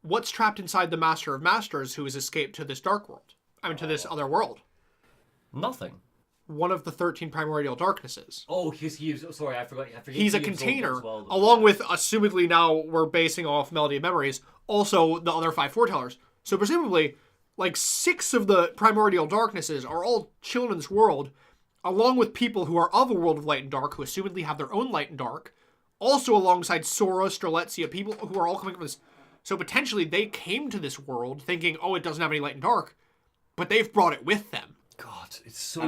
What's trapped inside the Master of Masters who has escaped to this dark world? To this other world? Nothing. One of the 13 primordial darknesses. Oh, sorry, I forgot. He's a container, along with, assumedly now we're basing off Melody of Memories, also the other 5 foretellers. So presumably, 6 of the primordial darknesses are all children's world, along with people who are of a world of light and dark, who assumedly have their own light and dark, also alongside Sora, Strelitzia, people who are all coming from this... So potentially they came to this world thinking, it doesn't have any light and dark, but they've brought it with them. God, it's so...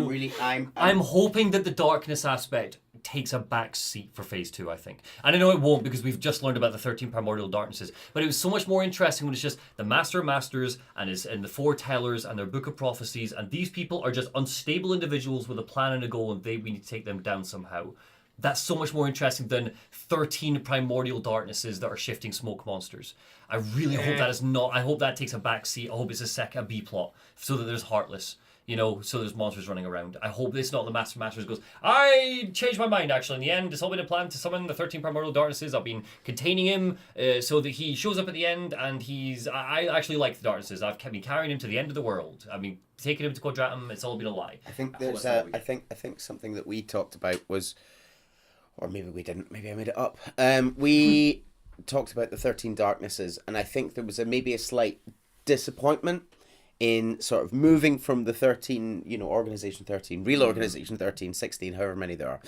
I'm hoping that the darkness aspect takes a back seat for Phase 2, I think. And I know it won't because we've just learned about the 13 primordial darknesses, but it was so much more interesting when it's just the Master of Masters and the foretellers and their Book of Prophecies, and these people are just unstable individuals with a plan and a goal, and we need to take them down somehow. That's so much more interesting than 13 primordial darknesses that are shifting smoke monsters. I really hope that is not. I hope that takes a back seat. I hope it's a B plot so that there's Heartless. So there's monsters running around. I hope it's not the Master of Masters goes, I changed my mind, actually. In the end, it's all been a plan to summon the 13 primordial darknesses. I've been containing him so that he shows up at the end, and I actually like the darknesses. I've been carrying him to the end of the world. I've been taking him to Quadratum. It's all been a lie. I think I think something that we talked about was, or maybe we didn't, maybe I made it up. We talked about the 13 darknesses, and I think there was maybe a slight disappointment in sort of moving from the 13, Organization 13, real Organization 13, 16, however many there are.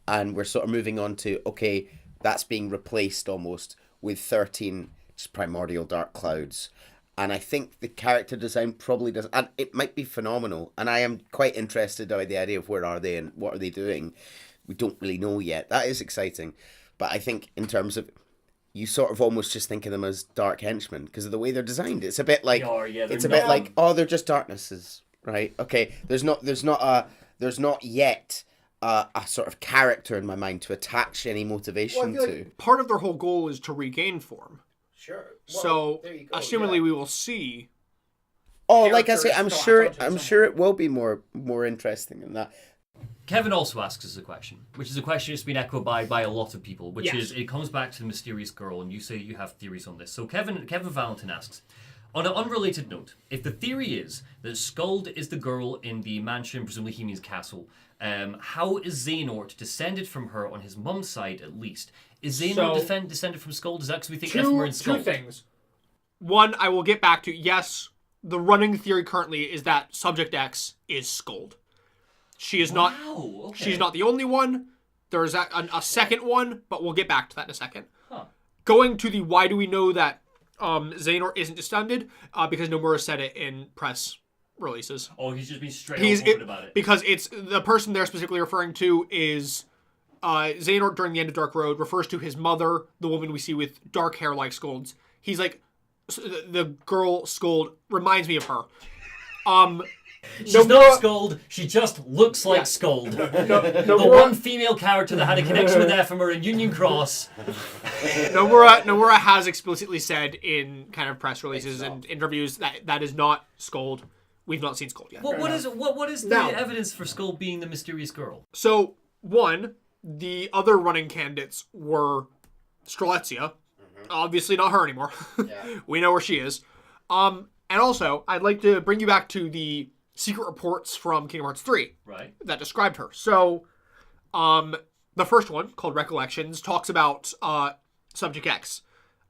And we're sort of moving on to, okay, that's being replaced almost with 13 just primordial dark clouds. And I think the character design probably does, and it might be phenomenal. And I am quite interested by the idea of where are they and what are they doing. We don't really know yet. That is exciting. But I think in terms of, you sort of almost just think of them as dark henchmen because of the way they're designed. It's a bit like they're just darknesses, right? Okay, there's not yet a sort of character in my mind to attach any motivation to. Part of their whole goal is to regain form. Sure. So, assumingly, we will see. Oh, like I say, I'm sure it will be more interesting than that. Kevin also asks us a question, which is a question that's been echoed by a lot of people, which is, it comes back to the mysterious girl, and you say you have theories on this. So Kevin Valentin asks, on an unrelated note, if the theory is that Skuld is the girl in the mansion, presumably he means castle, how is Xehanort descended from her on his mum's side, at least? Is Xehanort descended from Skuld? Is that because we think Ephemera and Skuld? Two things. One, I will get back to, yes, the running theory currently is that Subject X is Skuld. She is not. Okay. She's not the only one. There's a second one, but we'll get back to that in a second. Huh. Going to the why do we know that Xehanort isn't descended? Because Nomura said it in press releases. Oh, he's just been straight up about it. Because it's the person they're specifically referring to is Xehanort during the end of Dark Road refers to his mother, the woman we see with dark hair like Skuld's. He's like, the girl Skuld reminds me of her. She's not Skuld, she just looks like Skuld. The one female character that had a connection with Ephemera in Union Cross. Nomura has explicitly said in kind of press releases and interviews that is not Skuld. We've not seen Skuld yet. What is the evidence for Skuld being the mysterious girl? So, one, the other running candidates were Strelitzia. Obviously not her anymore. Yeah. We know where she is. And also, I'd like to bring you back to the secret reports from Kingdom Hearts 3 that described her. So, the first one, called Recollections, talks about Subject X,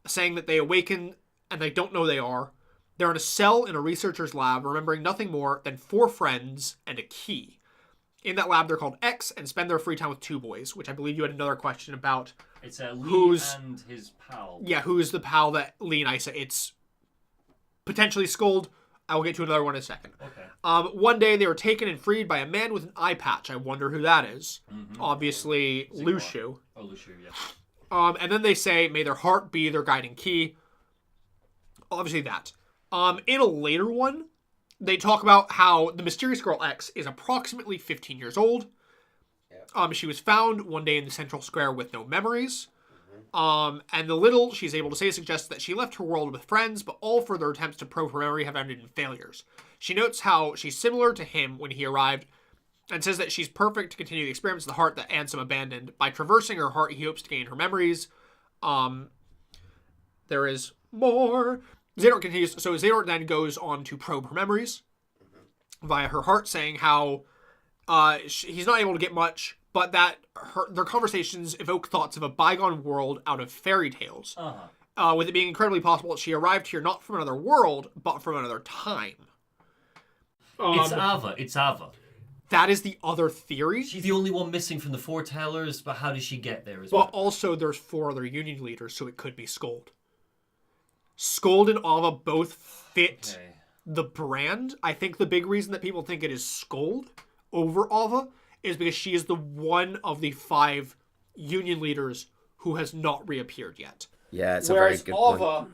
saying that they awaken and they don't know they are. They're in a cell in a researcher's lab, remembering nothing more than 4 friends and a key. In that lab, they're called X and spend their free time with 2 boys, which I believe you had another question about. It's Lee and his pal. Yeah, who's the pal that Lee and Isa... It's potentially Skuld. I will get to another one in a second. Okay. One day, they were taken and freed by a man with an eye patch. I wonder who that is. Mm-hmm. Obviously, Luxu. Oh, Luxu, yeah. And then they say, may their heart be their guiding key. Obviously that. In a later one, they talk about how the mysterious girl X is approximately 15 years old. Yep. She was found one day in the central square with no memories. And the little she's able to say suggests that she left her world with friends, but all further attempts to probe her memory have ended in failures. She notes how she's similar to him when he arrived, and says that she's perfect to continue the experiments of the heart that Ansem abandoned. By traversing her heart, he hopes to gain her memories. There is more. Xehanort continues. So Xehanort then goes on to probe her memories via her heart, saying how he's not able to get much, but that their conversations evoke thoughts of a bygone world out of fairy tales. With it being incredibly possible that she arrived here not from another world, but from another time. It's Ava. That is the other theory. She's the only one missing from the foretellers, but how does she get there as well? well? But also there's 4 other Union leaders, so it could be Skuld. Skuld and Ava both fit the brand. I think the big reason that people think it is Skuld over Ava is because she is the one of the 5 Union leaders who has not reappeared yet. Yeah, it's a very good point. Whereas Ava,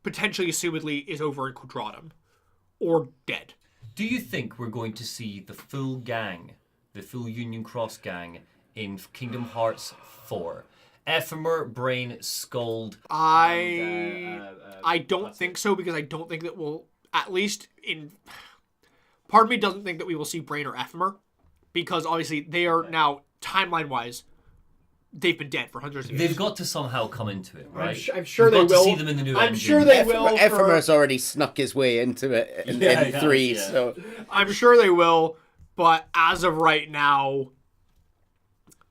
potentially, assumedly, is over in Quadratum. Or dead. Do you think we're going to see the full gang, the full Union Cross gang, in Kingdom Hearts 4? Ephemer, Brain, Scald. I don't think so, because I don't think that we'll, at least in... Part of me doesn't think that we will see Brain or Ephemer, because obviously they are now, timeline-wise, they've been dead for hundreds of years. They've got to somehow come into it, right? I'm sure We've they got will. to see them in the new I'm engine. sure they will. Ephemer's already snuck his way into it in 3, so... I'm sure they will, but as of right now,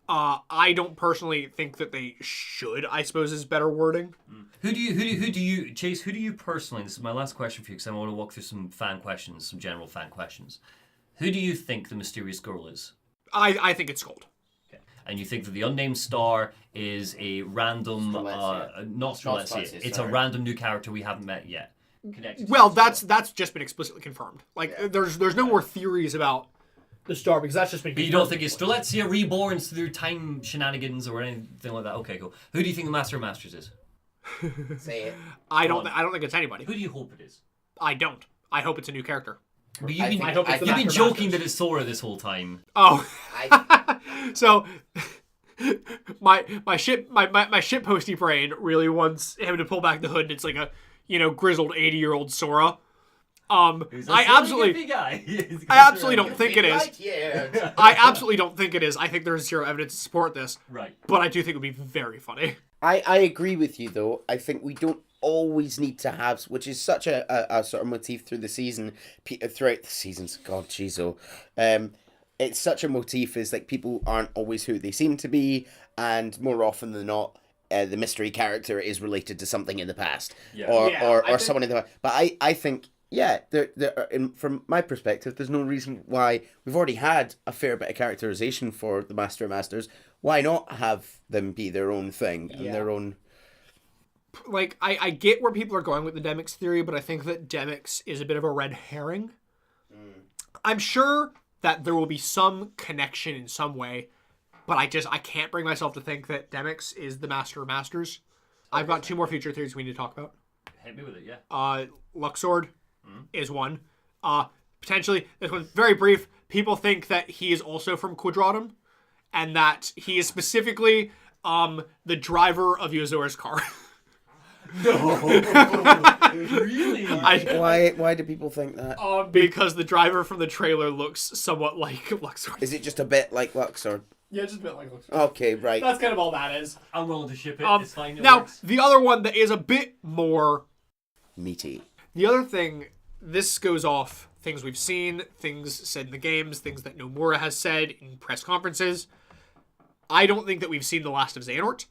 I don't personally think that they should, I suppose is better wording. Who do you, Chase, who do you personally, this is my last question for you, because I want to walk through some fan questions, some general fan questions. Who do you think the mysterious girl is? I think it's Gold. Okay. And you think that the unnamed star is a random, not Strelitzia, it's a random new character we haven't met yet. Well, that's just been explicitly confirmed. Like, there's no more theories about the star, because that's just been. But you don't think it's Strelitzia reborn through time shenanigans or anything like that? Okay, cool. Who do you think the Master of Masters is? Say it. I don't think it's anybody. Who do you hope it is? I don't. I hope it's a new character. But you've been, I hope it's the you've been Master joking Masters. that it's Sora this whole time. Oh, so my shit posty brain really wants him to pull back the hood. And it's like a grizzled 80-year-old Sora. I absolutely don't think it is. I absolutely don't think it is. I think there's zero evidence to support this. Right. But I do think it would be very funny. I agree with you, though. I think we don't always need to have, which is such a sort of motif through the season, throughout the seasons. God, jeez, it's such a motif, is like people aren't always who they seem to be, and more often than not, the mystery character is related to something in the past, or someone in the past. But I think, yeah, from my perspective, there's no reason why we've already had a fair bit of characterization for the Master of Masters. Why not have them be their own thing and their own... Like, I get where people are going with the Demyx theory, but I think that Demyx is a bit of a red herring. I'm sure that there will be some connection in some way, but I can't bring myself to think that Demyx is the Master of Masters. I've got 2 more future theories we need to talk about. Hit me with it, yeah. Luxord is one. Potentially, this one's very brief. People think that he is also from Quadratum, and that he is specifically the driver of Yozora's car. No. Really? Why do people think that? Because the driver from the trailer looks somewhat like Luxord. Is it just a bit like Luxord? Yeah, just a bit like Luxord. Okay, right. That's kind of all that is. I'm willing to ship it. It's fine. It Now, works. the other one that is a bit more meaty. The other thing, this goes off things we've seen, things said in the games, things that Nomura has said in press conferences. I don't think that we've seen the last of Xehanort.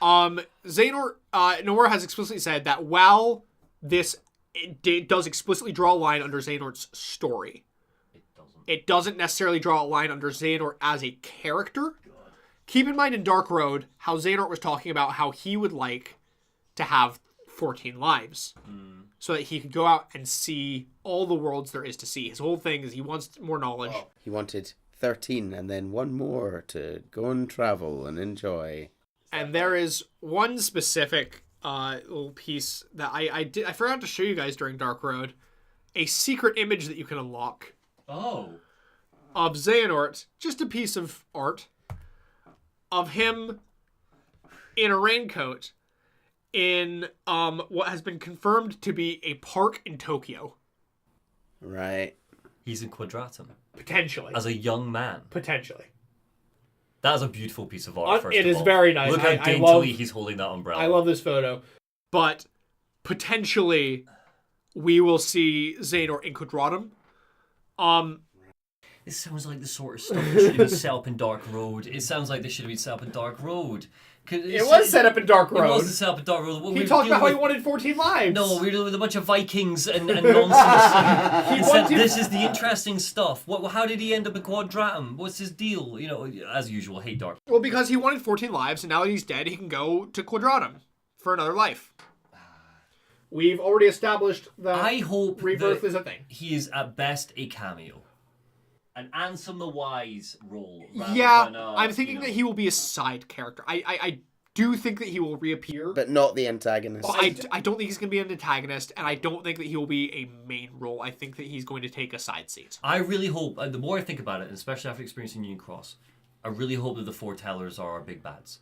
Xehanort, Nomura has explicitly said that while it does explicitly draw a line under Xehanort's story, it doesn't necessarily draw a line under Xehanort as a character. Keep in mind in Dark Road how Xehanort was talking about how he would like to have 14 lives so that he could go out and see all the worlds there is to see. His whole thing is he wants more knowledge. Oh, he wanted 13 and then one more to go and travel and enjoy. And there is one specific little piece that I forgot to show you guys during Dark Road. A secret image that you can unlock. Oh. Of Xehanort. Just a piece of art. Of him in a raincoat in what has been confirmed to be a park in Tokyo. Right. He's in Quadratum. Potentially. As a young man. Potentially. That is a beautiful piece of art, first It of is all. very nice. Look how I daintily love, he's holding that umbrella. I love this photo. But potentially we will see Xehanort in Quadratum. This sounds like the sort of stuff that should have been set up in Dark Road. It sounds like this should have been set up in Dark Road. It was set up in Dark Road. It wasn't set up in Dark Road. He talked about how he wanted 14 lives. No, we were dealing with a bunch of Vikings and nonsense. He said, this is the interesting stuff. How did he end up in Quadratum? What's his deal? You know, as usual, hate Dark. Well, because he wanted 14 lives, and now that he's dead, he can go to Quadratum for another life. We've already established that I hope rebirth that is a thing. He is at best a cameo. An Ansem the Wise role. Yeah, I'm thinking that he will be a side character. I do think that he will reappear. But not the antagonist. Well, I don't think he's going to be an antagonist, and I don't think that he will be a main role. I think that he's going to take a side seat. I really hope, the more I think about it, and especially after experiencing Union Cross, I really hope that the foretellers are our big bads.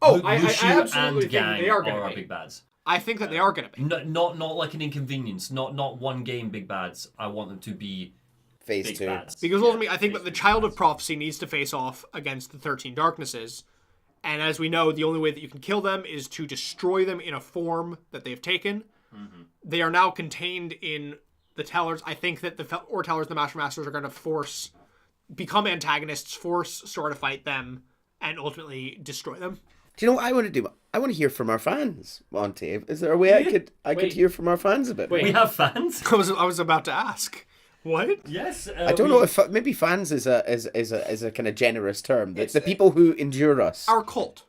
Oh, I Lucio absolutely and think gang they are going our to be. big bads. I think that they are going to be. Not like an inconvenience. Not one game big bads. I want them to be Phase big 2. bads. Because ultimately, I think that the Child of Prophecy needs to face off against the 13 Darknesses. And as we know, the only way that you can kill them is to destroy them in a form that they've taken. Mm-hmm. They are now contained in the Tellers. I think that the Tellers, the Master Masters, are going to become antagonists, force Sora to fight them, and ultimately destroy them. Do you know what I want to do? I want to hear from our fans, Monty. Is there a way I could hear from our fans a bit? Wait. We have fans? I was about to ask. What? Yes. I don't know if maybe fans is a kind of generous term. The people who endure us. Our cult.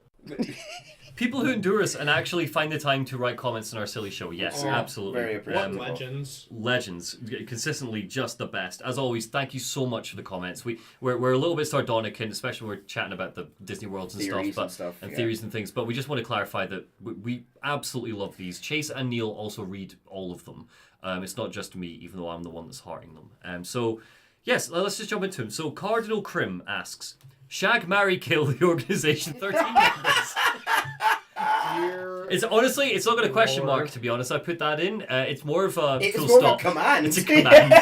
People who endure us and actually find the time to write comments on our silly show. Yes, absolutely. very appreciative. Legends. Legends, consistently just the best. As always, thank you so much for the comments. We're a little bit sardonic, and especially when we're chatting about the Disney worlds and Theories stuff, theories and things. But we just want to clarify that we absolutely love these. Chase and Neil also read all of them. It's not just me, even though I'm the one that's hearting them. So yes, let's just jump into them. So Cardinal Crim asks, shag, marry, kill the Organization 13 members. It's honestly, it's not got a question mark, to be honest. I put that in. It's more of a It's full more stop. of a command. It's a command.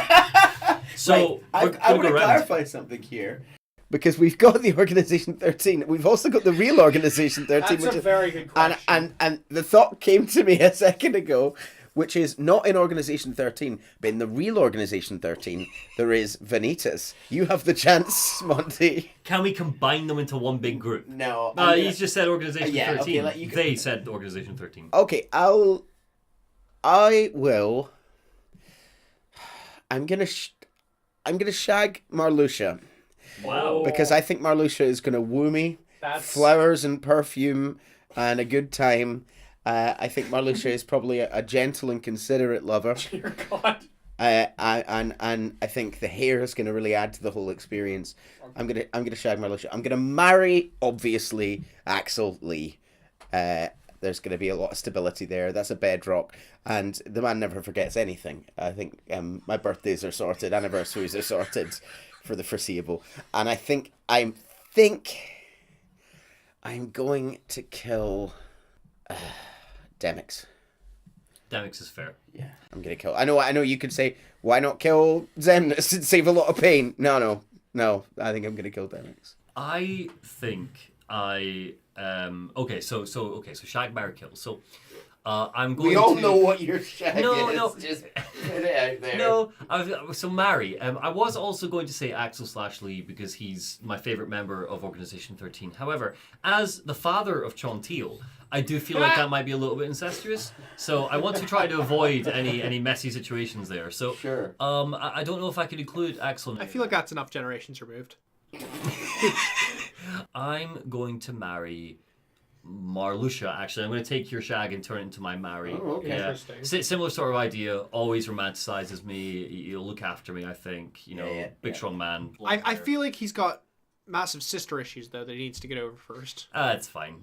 So right, I want to clarify something here. Because we've got the Organization 13. We've also got the real Organization 13. That's a very good question. And the thought came to me a second ago, which is not in Organization 13, but in the real Organization 13, there is Vanitas. You have the chance, Monty. Can we combine them into one big group? No. He's just said Organization 13. Okay, They said Organization 13. Okay, I will. I'm gonna shag Marluxia. Wow. Because I think Marluxia is gonna woo me. That's... Flowers and perfume and a good time. I think Marluxia is probably a gentle and considerate lover. Dear God. And I think the hair is going to really add to the whole experience. I'm gonna shag Marluxia. I'm gonna marry, obviously, Axel Lee. There's going to be a lot of stability there. That's a bedrock, and the man never forgets anything. I think my birthdays are sorted, anniversaries are sorted for the foreseeable, and I think I'm going to kill Demix. Demix is fair. Yeah, I'm gonna kill. I know. You could say, why not kill Xemnas and save a lot of pain? No. I think I'm gonna kill Demix. I think I So shag, marry, kill. So I'm going. We all to... know what your shag is. No. Just put it out there. No, so marry. I was also going to say Axel / Lee because he's my favorite member of Organization 13. However, as the father of Chonteil, I do feel like that might be a little bit incestuous. So I want to try to avoid any messy situations there. So Sure. I don't know if I could include Axel. I feel like that's enough generations removed. I'm going to marry Marluxia. Actually, I'm going to take your shag and turn it into my marry. Oh, okay. Yeah. Interesting. Similar sort of idea. Always romanticizes me. He'll look after me. I think. Big strong man. I feel like he's got massive sister issues though that he needs to get over first. It's fine.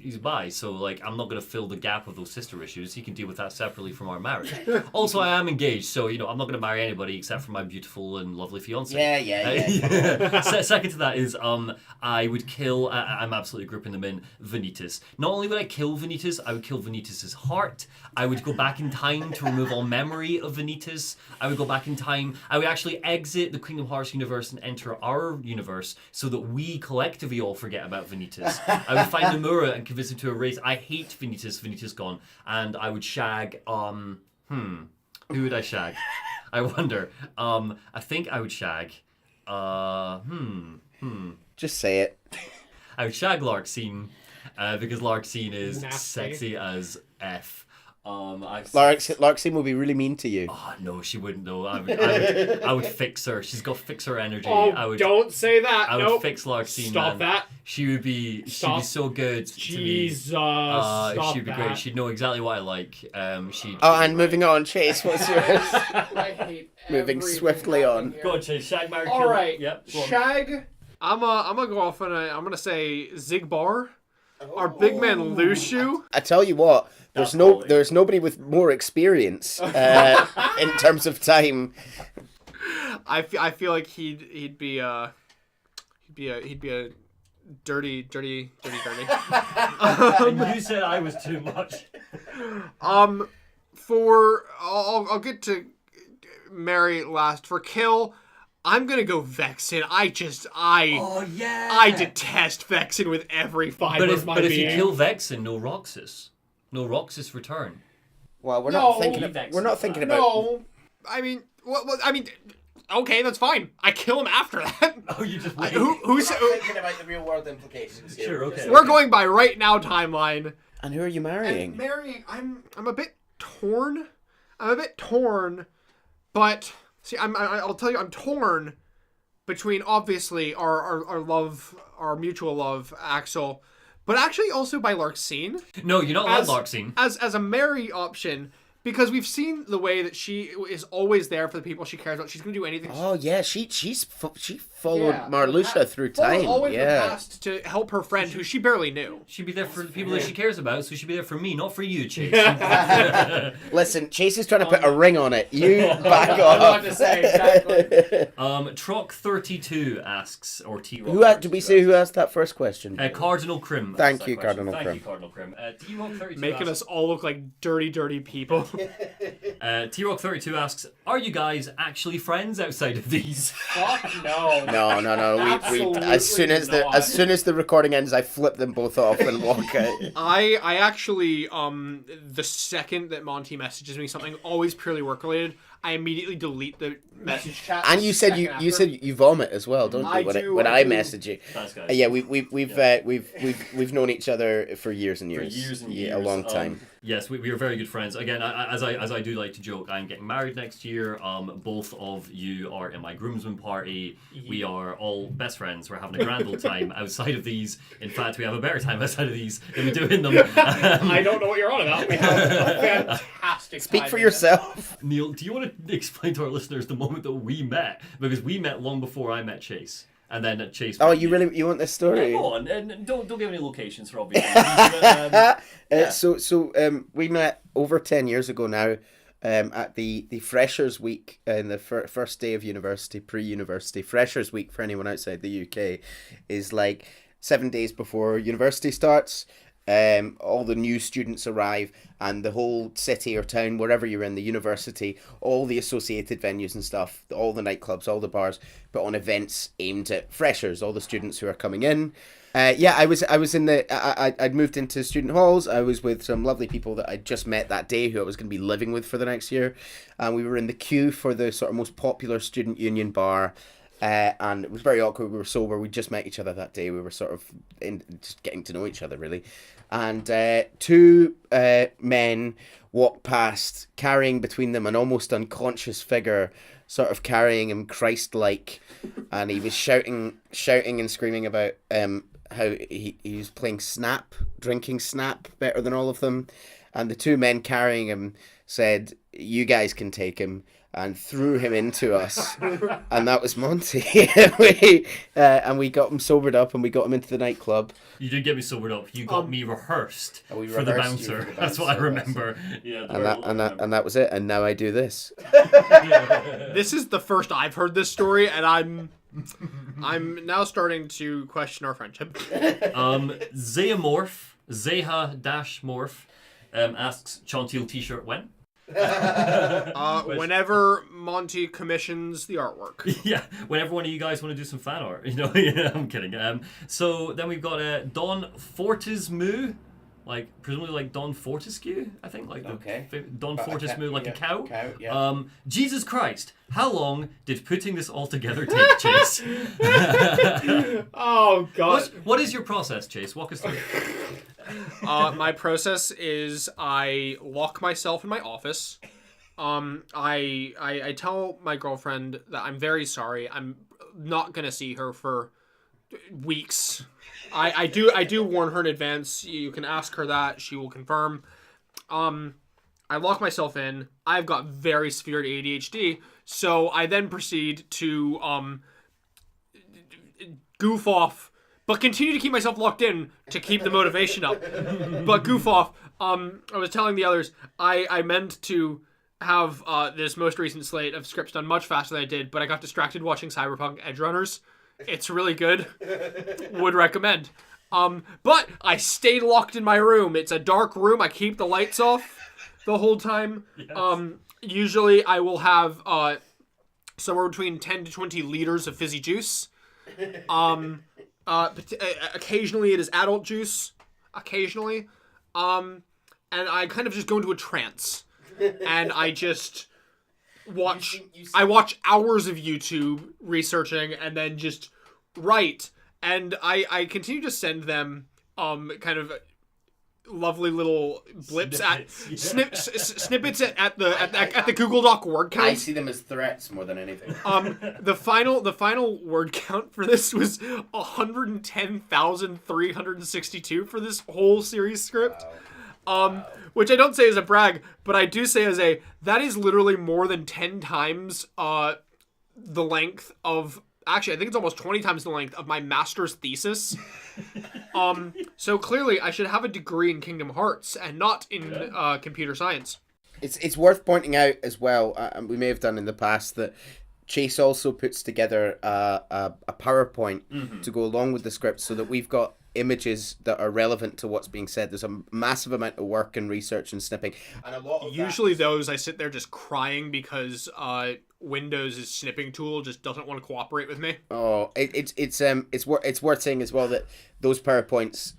He's bi, so I'm not going to fill the gap of those sister issues. He can deal with that separately from our marriage. Also, I am engaged, so I'm not going to marry anybody except for my beautiful and lovely fiance. Yeah. Second to that is I would kill. I'm absolutely grouping them in Vanitas. Not only would I kill Vanitas, I would kill Vanitas' heart. I would go back in time to remove all memory of Vanitas. I would go back in time. I would actually exit the Kingdom Hearts universe and enter our universe, so that we collectively all forget about Vanitas. I would find Nomura and convince him to erase. I hate Vanitas. Vanitas gone, and I would shag. Who would I shag? I wonder. I think I would shag. Just say it. I would shag Larxene, because Larxene is Nasty. sexy as F. Larxene will be really mean to you. Oh no, she wouldn't though. I would fix her. She's got fixer energy. Oh, don't say that. I would Nope. fix Larxene. Stop man. that. She'd be so good Jesus. to me. Stop She'd be that. great. She'd know exactly what I like. And moving on, Chase, what's yours? I hate Moving everything swiftly on. here. Go on, Chase. Shag, marry, All kill. right. Yep. Go on. Shag. I'm gonna go off and I'm gonna say Zigbar, our big man Lushu. I tell you what, there's nobody with more experience in terms of time. I feel like he'd be a dirty. You said I was too much. I'll get to Mary last. For kill, I'm gonna go Vexen. I detest Vexen with every fiber of my being. But if you kill Vexen, no Roxas return. Well, we're No, not thinking about. No, I mean, okay, that's fine. I kill him after that. Oh, you just wait. Who's thinking about the real world implications here. Sure, okay. We're going by right now timeline. And who are you marrying? And marrying, I'm a bit torn. But see, I'll tell you, I'm torn between obviously our love, our mutual love, Axel, but actually also by Larxene. No, you're not like Larxene. As a Mary option. Because we've seen the way that she is always there for the people she cares about. She's going to do anything. Oh yeah, she followed Marluxia through time. Always Yeah, the past to help her friend who she barely knew. She'd be there for the people that she cares about, so she'd be there for me, not for you, Chase. listen, Chase is trying to put a ring on it. You back I off. wanted to say exactly. Trock32 asks, or T-Rock. Did we say who asked that first question? Cardinal Crim. Thank you, Cardinal Crim. Thank you, Cardinal Crim. T-Rock32 Making asks, us all look like dirty people. T-Rock32 asks, are you guys actually friends outside of these? Fuck no. No. We as soon as the recording ends, I flip them both off and walk out. I actually the second that Monty messages me something always purely work related, I immedially delete the message chat. And you said you vomit as well, don't you? When I message you. Thanks, guys. Yeah, we've known each other for years and years. Yeah, a long time. Yes, we are very good friends. Again, as I do like to joke, I'm getting married next year. Both of you are in my groomsmen party. We are all best friends. We're having a grand old time outside of these. In fact, we have a better time outside of these than we do in them. I don't know what you're on about. We have a fantastic Speak time for in yourself. Neil, do you want to explain to our listeners the moment that we met? Because we met long before I met Chase. And then Chase. Oh, you want this story? Yeah, go on, and don't give any locations for obvious reasons. So we met over 10 years ago now, at the Freshers Week in the first day of university, pre-university. Freshers Week, for anyone outside the UK, is like 7 days before university starts. All the new students arrive, and the whole city or town, wherever you're in, the university, all the associated venues and stuff, all the nightclubs, all the bars, put on events aimed at freshers, all the students who are coming in. I was in I'd moved into student halls. I was with some lovely people that I'd just met that day who I was going to be living with for the next year. And we were in the queue for the sort of most popular student union bar. And it was very awkward. We were sober. We just met each other that day. We were sort of just getting to know each other, really. And two men walked past, carrying between them an almost unconscious figure, sort of carrying him Christ-like. And he was shouting and screaming about how he was playing Snap, drinking Snap better than all of them. And the two men carrying him said, "You guys can take him," and threw him into us. And that was Monty. And we got him sobered up, and we got him into the nightclub. You did get me sobered up. You got me rehearsed for for the bouncer. That's what I remember. Yeah, and that was it. And now I do this. This is the first I've heard this story, and I'm now starting to question our friendship. Xehamorph, Zeha-Morph, asks Chonteil T-shirt when? Whenever Monty commissions the artwork. Yeah, whenever one of you guys want to do some fan art, Yeah, I'm kidding. So then we've got Don Fortismu, presumably like Don Fortescue, I think, Don Fortismu, like a cow. Yeah. Jesus Christ, how long did putting this all together take, Chase? Oh God. What is your process, Chase? Walk us through it. My process is I lock myself in my office. I tell my girlfriend that I'm very sorry. I'm not gonna see her for weeks. I do warn her in advance. You can ask her that. She will confirm. I lock myself in. I've got very severe ADHD, so I then proceed to goof off but continue to keep myself locked in to keep the motivation up. But goof off. I was telling the others I meant to have this most recent slate of scripts done much faster than I did, but I got distracted watching Cyberpunk Edge Runners. It's really good. Would recommend. But I stayed locked in my room. It's a dark room. I keep the lights off the whole time. Yes. Usually I will have somewhere between 10 to 20 liters of fizzy juice. Occasionally it is adult juice. Occasionally. And I kind of just go into a trance. And I just watch... I watch hours of YouTube researching and then just write. And I continue to send them kind of lovely little blips snippets at the Google Doc word count. I see them as threats more than anything. The final word count for this was 110,362 for this whole series script. Wow. Which I don't say as a brag, but I do say as that is literally more than 10 times the length of... Actually, I think it's almost 20 times the length of my master's thesis. So clearly, I should have a degree in Kingdom Hearts and not in computer science. It's worth pointing out as well, and we may have done in the past, that Chase also puts together a PowerPoint to go along with the script so that we've got images that are relevant to what's being said. There's a massive amount of work and research and snipping. And a lot of usually those, I sit there just crying because Windows' snipping tool just doesn't want to cooperate with me. Oh, it's worth saying as well that those PowerPoints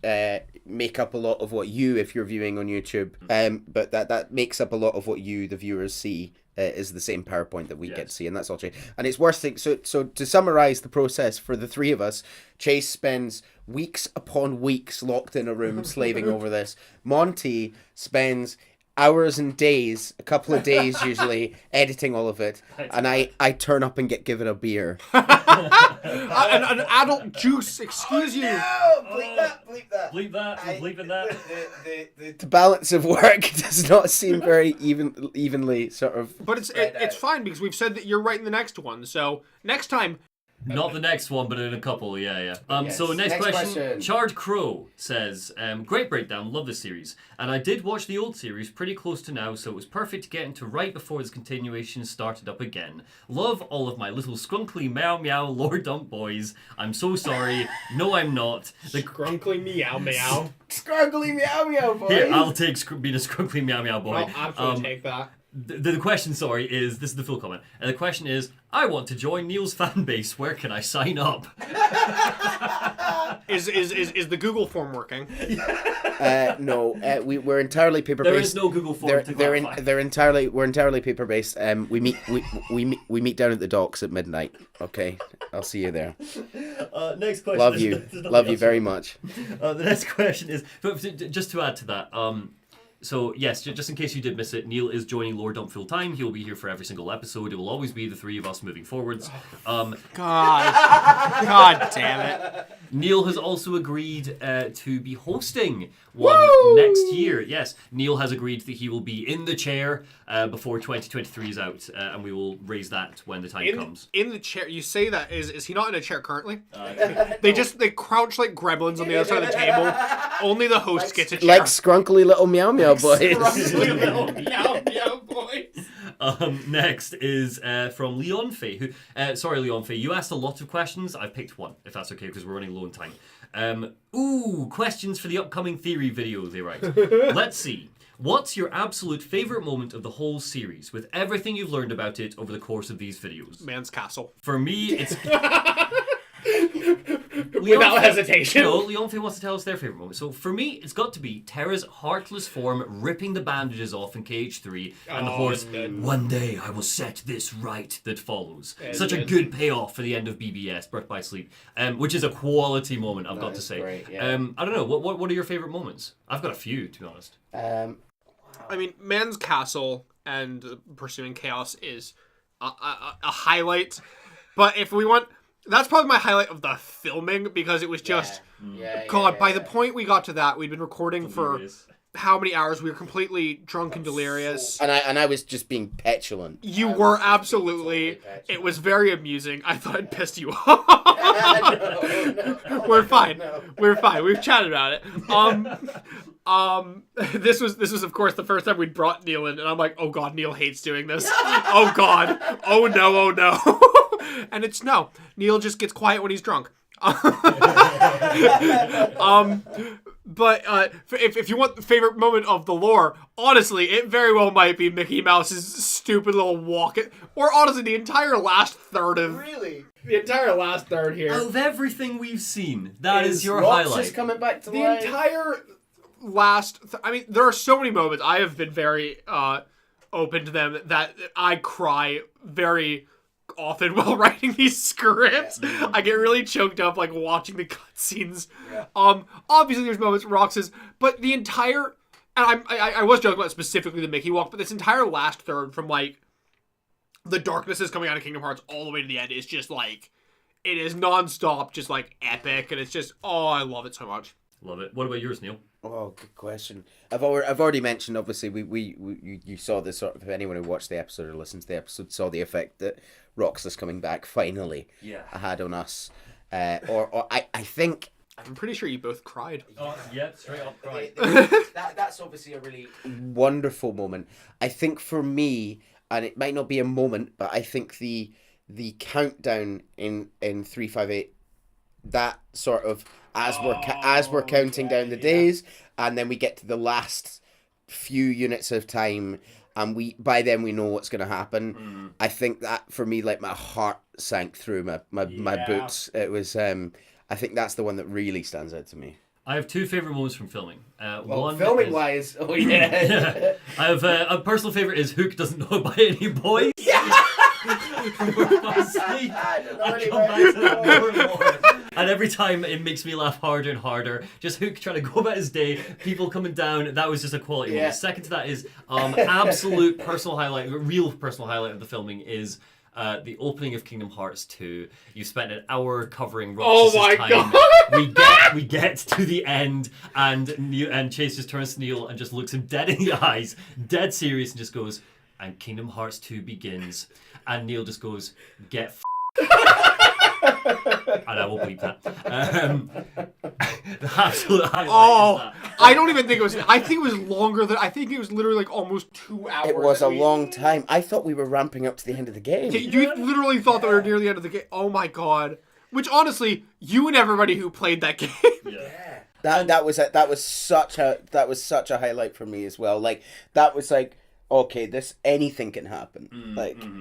make up a lot of what you, if you're viewing on YouTube, but that makes up a lot of what you, the viewers, see. Is the same PowerPoint that we get to see, and that's all Chase. And it's worth saying, so to summarize the process for the three of us, Chase spends weeks upon weeks locked in a room slaving over this. Monty spends hours and days, a couple of days usually, editing all of it, and I turn up and get given a beer. An adult juice, excuse you. No, bleep that. Bleep that, I'm bleeping that. The balance of work does not seem very evenly sort of... But it's fine, because we've said that you're writing the next one, so next time... Not the next one, but in a couple, yeah. Yes. So next question. Charred Crow says, great breakdown, love this series. And I did watch the old series pretty close to now, so it was perfect to get into right before this continuation started up again. Love all of my little scrunkly meow meow lore dump boys. I'm so sorry. No, I'm not. Scrunkly meow meow. Scrunkly meow meow boy. Here, I'll take being a scrunkly meow meow boy. I'll absolutely take that. The question, is, this is the full comment, and the question is, I want to join Neil's fan base, where can I sign up? Is the Google form working? No, we're entirely paper based. There is no Google form to clarify. We're entirely paper based. We meet down at the docks at midnight. Okay, I'll see you there. Next question. Love you very much. The next question is, just to add to that, so yes, just in case you did miss it, Neil is joining Lore Dump full time. He'll be here for every single episode. It will always be the three of us moving forwards. God damn it. Neil has also agreed to be hosting one next year. Yes, Neil has agreed that he will be in the chair before 2023 is out, and we will raise that when the time comes. In the chair, you say that, is he not in a chair currently? They crouch like gremlins on the other side of the table. Only the host gets a chair. Like scrunkly little meow meow boys. Scrunkly little meow meow boys. Next is from Leon Fay. Sorry, Leon Fay, you asked a lot of questions. I've picked one, if that's okay, because we're running low on time. Questions for the upcoming theory video, they write. Let's see. What's your absolute favourite moment of the whole series, with everything you've learned about it over the course of these videos? Man's Castle. For me, it's... Without hesitation. No, Leon Fay wants to tell us their favourite moment. So for me, it's got to be Terra's heartless form ripping the bandages off in KH3 and the horse, one day I will set this right, that follows. Such a good payoff for the end of BBS, Birth by Sleep, which is a quality moment, I've got to say. Great, yeah. I don't know, what are your favourite moments? I've got a few, to be honest. I mean, Man's Castle and Pursuing Chaos is a highlight, but if we want... That's probably my highlight of the filming, because it was just... by the point we got to that, we'd been recording for how many hours we were completely drunk and delirious. And I was just being petulant. You were absolutely. It was very amusing. I thought it pissed you off. We're fine. We're fine. We've chatted about it. This was of course the first time we'd brought Neil in, and I'm like, oh god, Neil hates doing this. Oh god. Oh no. Oh no. And it's no. Neil just gets quiet when he's drunk. But if you want the favorite moment of the lore, honestly, it very well might be Mickey Mouse's stupid little walk. Or honestly, the entire last third of... Really? The entire last third here. Of everything we've seen, that is your Rox highlight. is coming back to The life. entire last... I mean, there are so many moments. I have been very open to them that I cry very often while writing these scripts. Yeah. I get really choked up like watching the cutscenes. Yeah. Obviously there's moments where Roxas, but the entire, and I was joking about specifically the Mickey walk, but this entire last third from like the darkness is coming out of Kingdom Hearts all the way to the end is just like, it is nonstop, just like epic, and it's just, oh, I love it so much. Love it. What about yours, Neil? Oh, good question. I've already mentioned, obviously, you saw this sort of, if anyone who watched the episode or listened to the episode saw the effect that Roxas coming back finally had on us. Or I think... I'm pretty sure you both cried. Oh, yeah, straight up cried. That's obviously a really wonderful moment. I think for me, and it might not be a moment, but I think the countdown in 358, that sort of as we're counting down the days, and then we get to the last few units of time, and by then we know what's going to happen. I think that for me, like, my heart sank through my boots. It was I think that's the one that really stands out to me. I have two favorite moments from filming. One filming is, wise, oh yeah. I have a personal favorite is Hook doesn't know about any boys. And every time it makes me laugh harder and harder. Just Hook trying to go about his day, people coming down. That was just a quality moment. Second to that is absolute personal highlight, real personal highlight of the filming is the opening of Kingdom Hearts 2. You spent an hour covering Roxas's time. God. We get to the end, and Chase just turns to Neil and just looks him dead in the eyes, dead serious, and just goes, and Kingdom Hearts 2 begins. And Neil just goes, get and I will bleep that. The absolute highlight is that. I don't even think it was. I think it was longer than. I think it was literally like almost 2 hours. It was a long time. I thought we were ramping up to the end of the game. You literally thought that we were near the end of the game. Oh my god! Which honestly, you and everybody who played that game. Yeah. That was such a highlight for me as well. Like, that was like, okay, anything can happen.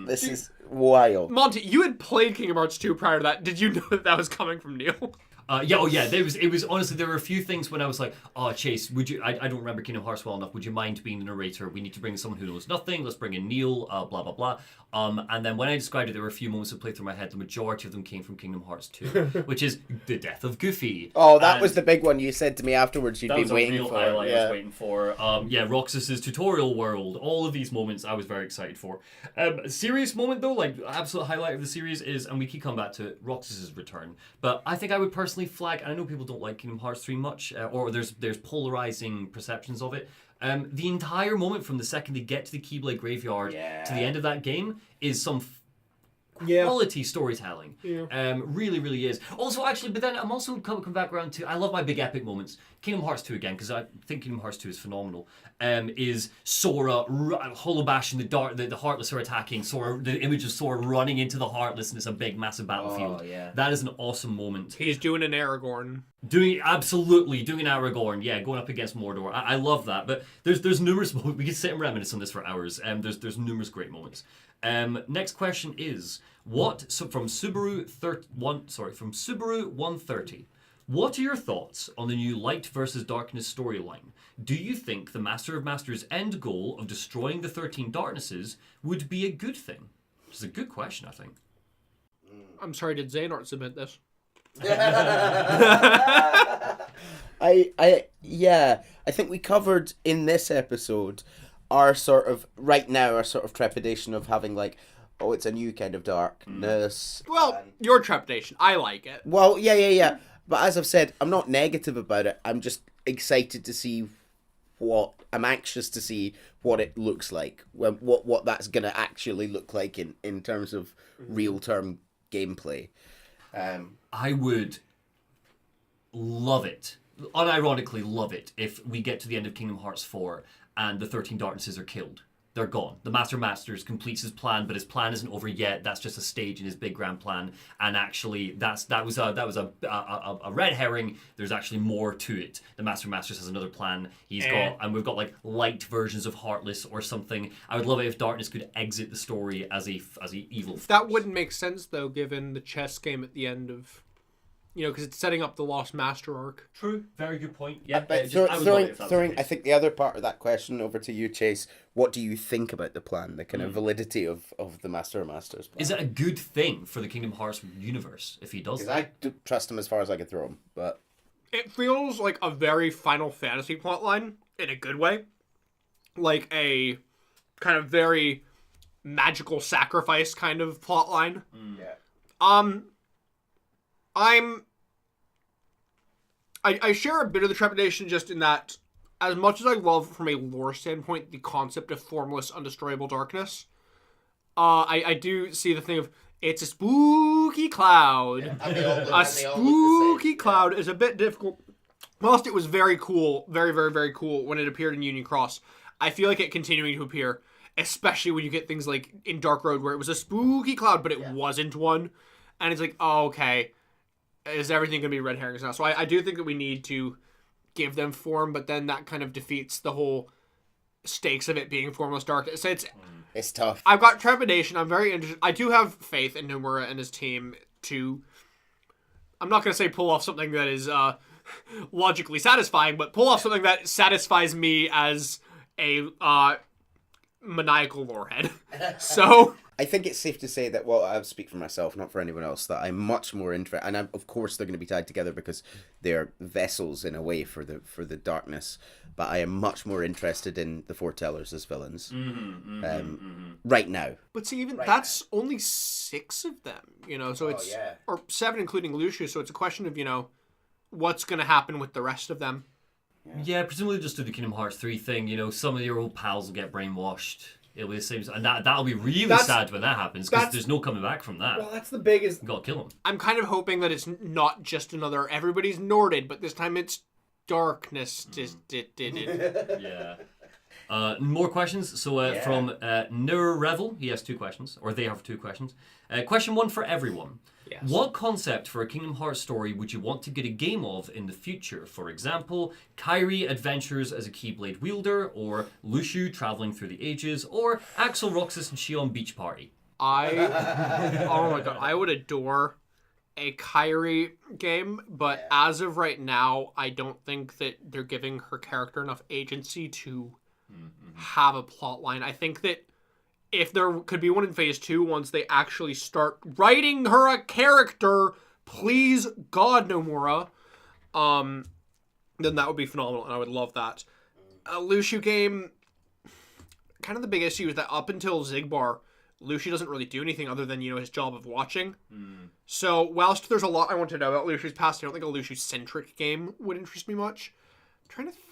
This is wild. Monty, you had played Kingdom Hearts 2 prior to that. Did you know that was coming from Neil? It was honestly, there were a few things when I was like, oh, Chase, would you, I don't remember Kingdom Hearts well enough, would you mind being the narrator? We need to bring someone who knows nothing, let's bring in Neil, blah, blah, blah. And then when I described it, there were a few moments that played through my head. The majority of them came from Kingdom Hearts 2, which is the death of Goofy. Oh, that was the big one you said to me afterwards you'd that been was a waiting real for. highlight I was waiting for. Roxas's tutorial world, all of these moments I was very excited for. A serious moment though, like absolute highlight of the series is, and we keep coming back to it, Roxas's return. But I think I would personally flag, and I know people don't like Kingdom Hearts 3 much, or there's polarizing perceptions of it. The entire moment from the second they get to the Keyblade Graveyard to the end of that game is some quality storytelling. Really, really is. Also, actually, but then I'm also come back around to, I love my big epic moments. Kingdom Hearts 2 again, because I think Kingdom Hearts 2 is phenomenal. Is Sora holobashing the Heartless are attacking. Sora, the image of Sora running into the Heartless, and it's a big, massive battlefield. That is an awesome moment. He's doing an Aragorn. Doing Aragorn, going up against Mordor. I love that. But there's numerous moments. We could sit and reminisce on this for hours. There's numerous great moments. Next question is from Subaru 130. What are your thoughts on the new Light versus Darkness storyline? Do you think the Master of Masters' end goal of destroying the 13 Darknesses would be a good thing? Which is a good question, I think. I'm sorry, did Xehanort submit this? I think we covered in this episode our sort of trepidation of having like, oh, it's a new kind of darkness. Well, your trepidation. I like it. Well, yeah. But as I've said, I'm not negative about it. I'm just excited to see I'm anxious to see what it looks like, what that's gonna actually look like in terms of real term gameplay. I would love it, unironically love it, if we get to the end of Kingdom Hearts 4 and the 13 Darknesses are killed. They're gone. The Master Masters completes his plan, but his plan isn't over yet. That's just a stage in his big grand plan. And actually, that was a red herring. There's actually more to it. The Master Masters has another plan. And we've got like light versions of Heartless or something. I would love it if Darkness could exit the story as a evil force. That wouldn't make sense though, given the chess game at the end of, because it's setting up the Lost Master arc. True. Very good point. Yeah. But throwing I think the other part of that question over to you, Chase. What do you think about the plan, the kind of validity of the Master of Masters plan? Is it a good thing for the Kingdom Hearts universe if he does that? I do trust him as far as I could throw him, but It feels like a very Final Fantasy plotline in a good way, like a kind of very magical sacrifice kind of plotline. yeah. I share a bit of the trepidation just in that, as much as I love from a lore standpoint the concept of formless, undestroyable darkness, I do see the thing of it's a spooky cloud. A spooky cloud is a bit difficult. Whilst it was very cool, very, very, very cool when it appeared in Union Cross, I feel like it continuing to appear, especially when you get things like in Dark Road where it was a spooky cloud, but it wasn't one. And it's like, oh, okay, is everything going to be red herrings now? So I do think that we need to give them form, but then that kind of defeats the whole stakes of it being formless darkness. So It's tough. I've got trepidation. I'm very interested. I do have faith in Nomura and his team to, I'm not going to say pull off something that is logically satisfying, but pull off something that satisfies me as a maniacal lorehead. So I think it's safe to say that, well, I'll speak for myself, not for anyone else, that I'm much more interested, and of course they're going to be tied together because they're vessels in a way for the darkness, but I am much more interested in the foretellers as villains right now. But see, even that's only 6 of them, so it's, or 7 including Lucius, so it's a question of, what's going to happen with the rest of them. Yeah, presumably just do the Kingdom Hearts 3 thing, some of your old pals will get brainwashed. It'll be the same, and that'll be really sad when that happens, because there's no coming back from that. Well, that's the biggest. You gotta kill him. I'm kind of hoping that it's not just another everybody's Norded, but this time it's darkness. Yeah. More questions. So from Nur Revel, he has 2 questions, or they have 2 questions. Question 1 for everyone. Yes. What concept for a Kingdom Hearts story would you want to get a game of in the future? For example, Kairi adventures as a Keyblade wielder, or Luciu traveling through the ages, or Axel Roxas and Shion beach party. Oh my god, I would adore a Kairi game, but as of right now, I don't think that they're giving her character enough agency to have a plot line. I think that if there could be one in Phase 2, once they actually start writing her a character, please God Nomura, then that would be phenomenal, and I would love that. A Luciu game, kind of the big issue is that up until Xigbar, Luciu doesn't really do anything other than, his job of watching. So, whilst there's a lot I want to know about Luciu's past, I don't think a Luciu-centric game would interest me much. I'm trying to think.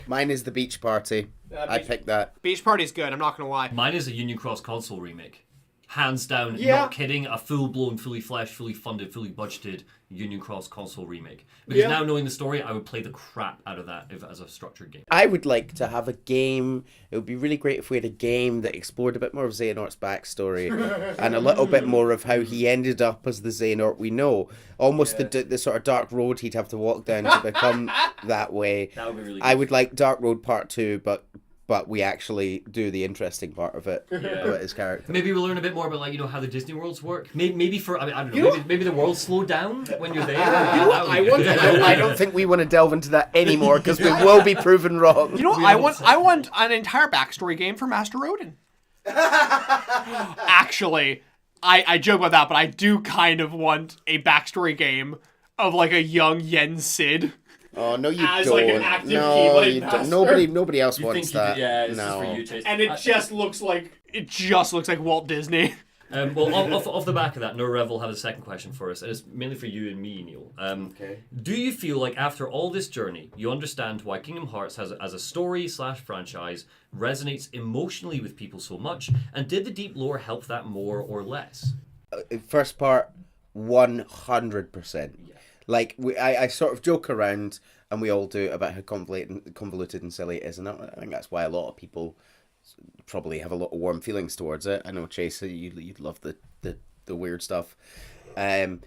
Mine is the beach party. I picked that. Beach Party's good, I'm not going to lie. Mine is a Union Cross console remake. Hands down, not kidding, a full-blown, fully fleshed, fully funded, fully budgeted Union Cross console remake. Because now knowing the story, I would play the crap out of that as a structured game. I would like to have a game. It would be really great if we had a game that explored a bit more of Xehanort's backstory and a little bit more of how he ended up as the Xehanort we know. Almost the sort of dark road he'd have to walk down to become that way. That would be really good. I would like Dark Road Part 2, but we actually do the interesting part of it about his character. Maybe we'll learn a bit more about how the Disney worlds work. Maybe for I don't know. Maybe the world slow down when you're there. I don't think we want to delve into that anymore because we will be proven wrong. I want an entire backstory game for Master Odin. Actually, I joke about that, but I do kind of want a backstory game of like a young Yen Sid. Oh no, you as don't. Like an active no, you master. don't. Nobody else wants that. Yeah, no. for you, Chase. And it just looks like Walt Disney. Well, off the back of that, Norev will have a second question for us, and it's mainly for you and me, Neil. Okay. Do you feel like after all this journey, you understand why Kingdom Hearts has, as a story/franchise resonates emotionally with people so much, and did the deep lore help that more or less? First part, 100%. Like I sort of joke around, and we all do, about how convoluted and silly it is, and I think that's why a lot of people probably have a lot of warm feelings towards it. I know, Chase, you'd love the weird stuff. 100%.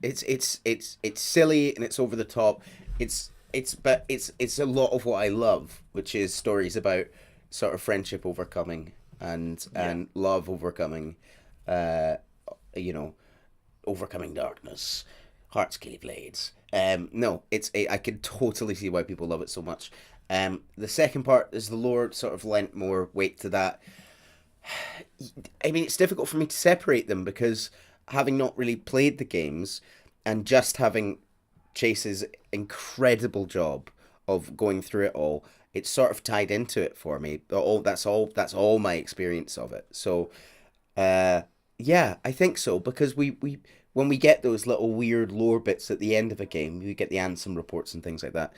It's silly and it's over the top. It's a lot of what I love, which is stories about sort of friendship overcoming and love overcoming, overcoming darkness, Heart's Blades. No, I can totally see why people love it so much. The second part is the lore sort of lent more weight to that. I mean, it's difficult for me to separate them because having not really played the games and just having Chase's incredible job of going through it all, it's sort of tied into it for me. That's all my experience of it. So, yeah, I think so, because we when we get those little weird lore bits at the end of a game, we get the Ansem reports and things like that.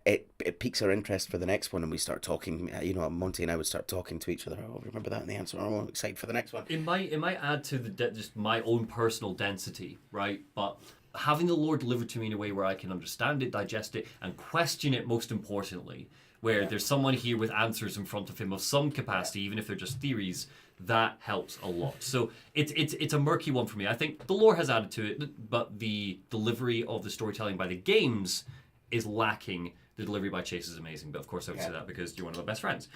It piques our interest for the next one, and we start talking. Monty and I would start talking to each other. Oh, remember that in the answer? Oh, I'm excited for the next one. It might add to just my own personal density, right? But having the lore delivered to me in a way where I can understand it, digest it, and question it, most importantly, where there's someone here with answers in front of him of some capacity, even if they're just theories, that helps a lot. So it's a murky one for me. I think the lore has added to it, but the delivery of the storytelling by the games is lacking. The delivery by Chase is amazing, but of course I would say that because you're one of my best friends.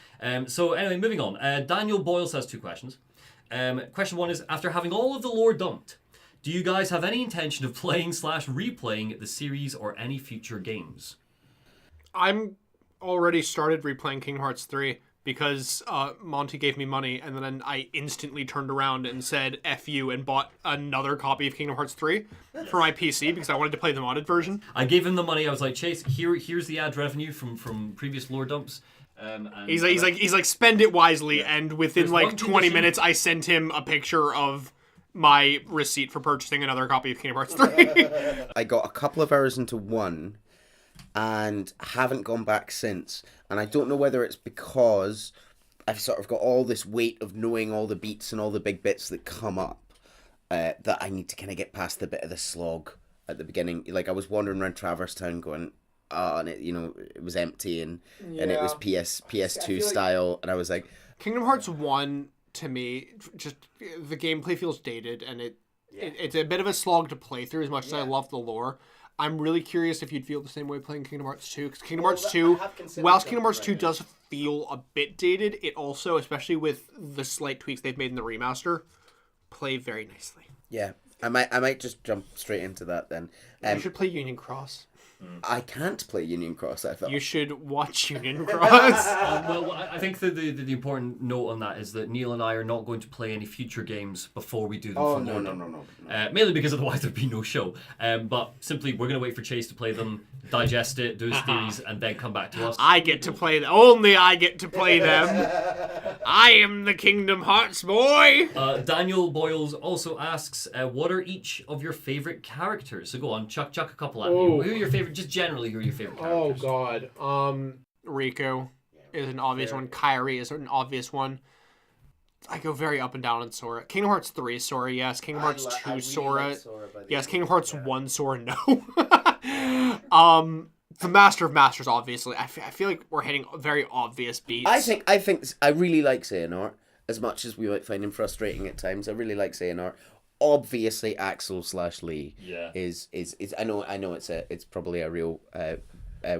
So anyway, moving on. Daniel Boyles has two questions. Question one is, after having all of the lore dumped, do you guys have any intention of playing/replaying the series or any future games? I'm already started replaying Kingdom Hearts 3 because Monty gave me money, and then I instantly turned around and said F you and bought another copy of Kingdom Hearts 3 for my PC because I wanted to play the modded version. I gave him the money. I was like, Chase, here's the ad revenue from previous lore dumps. And he's like spend it wisely, and within There's like one 20 condition. minutes I sent him a picture of my receipt for purchasing another copy of Kingdom Hearts 3. I got a couple of hours into one and haven't gone back since. And I don't know whether it's because I've sort of got all this weight of knowing all the beats and all the big bits that come up, that I need to kind of get past the bit of the slog at the beginning. Like, I was wandering around Traverse Town going, and it was empty and it was PS2 style, and I was like, Kingdom Hearts 1, to me, just the gameplay feels dated, and it's a bit of a slog to play through as much as I love the lore. I'm really curious if you'd feel the same way playing Kingdom Hearts 2, because Kingdom Hearts 2, whilst Kingdom Hearts 2 does feel a bit dated, it also, especially with the slight tweaks they've made in the remaster, play very nicely. yeah, I might just jump straight into that then. You should play Union Cross. I can't play Union Cross, I thought. You should watch Union Cross. well, I think the important note on that is that Neil and I are not going to play any future games before we do them. Oh, for no. Lore Dump. Mainly because otherwise there'd be no show. But simply, we're going to wait for Chase to play them, digest it, do his theories, and then come back to us. I get to play them. Only I get to play them. I am the Kingdom Hearts boy. Daniel Boyles also asks, what are each of your favorite characters? So go on, chuck a couple at me. Who are your favorite? Just generally, who are your favorite characters? God. Riku is an obvious one. Kairi is an obvious one. I go very up and down on Sora. Kingdom Hearts 3 Sora, yes. Kingdom Hearts 2 Sora. Yes, Kingdom Hearts 1 Sora, no. The Master of Masters, obviously. I feel like we're hitting very obvious beats. I really like Xehanort, as much as we might find him frustrating at times. I really like Xehanort. Obviously, Axel/Lee is I know it's probably a real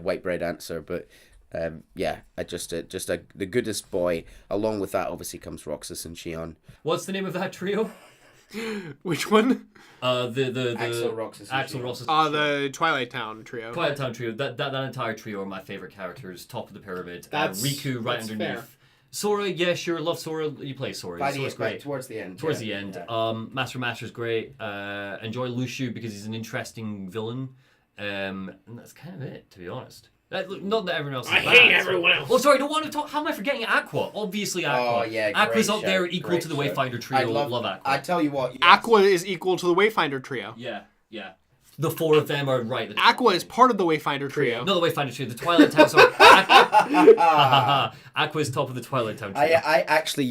white bread answer, but I the goodest boy. Along with that, obviously comes Roxas and Xion. What's the name of that trio? Which one? The Axel, Roxas, and Axel, Xion. Roxas. The Twilight Town trio. Twilight Town trio. That entire trio are my favorite characters. Top of the pyramid. Riku right underneath. Fair. Sora, yeah, sure, love Sora. You play Sora. Sora's great. Towards the end. Towards the end. Master Master's great. Enjoy Luciu because he's an interesting villain. And that's kind of it, to be honest. Not that everyone else is I bad. hate everyone else. Oh, sorry, I don't want to talk. How am I forgetting Aqua? Obviously, Aqua. Oh, yeah, Aqua's great up there, shout, equal great to the shout. Wayfinder trio. Love Aqua. I tell you what. Aqua is equal to the Wayfinder trio. Yeah. The four of them are right. Aqua is part of the Wayfinder trio. No, the Wayfinder trio. The Twilight Town. Sorry. Aqua is top of the Twilight Town trio. I actually,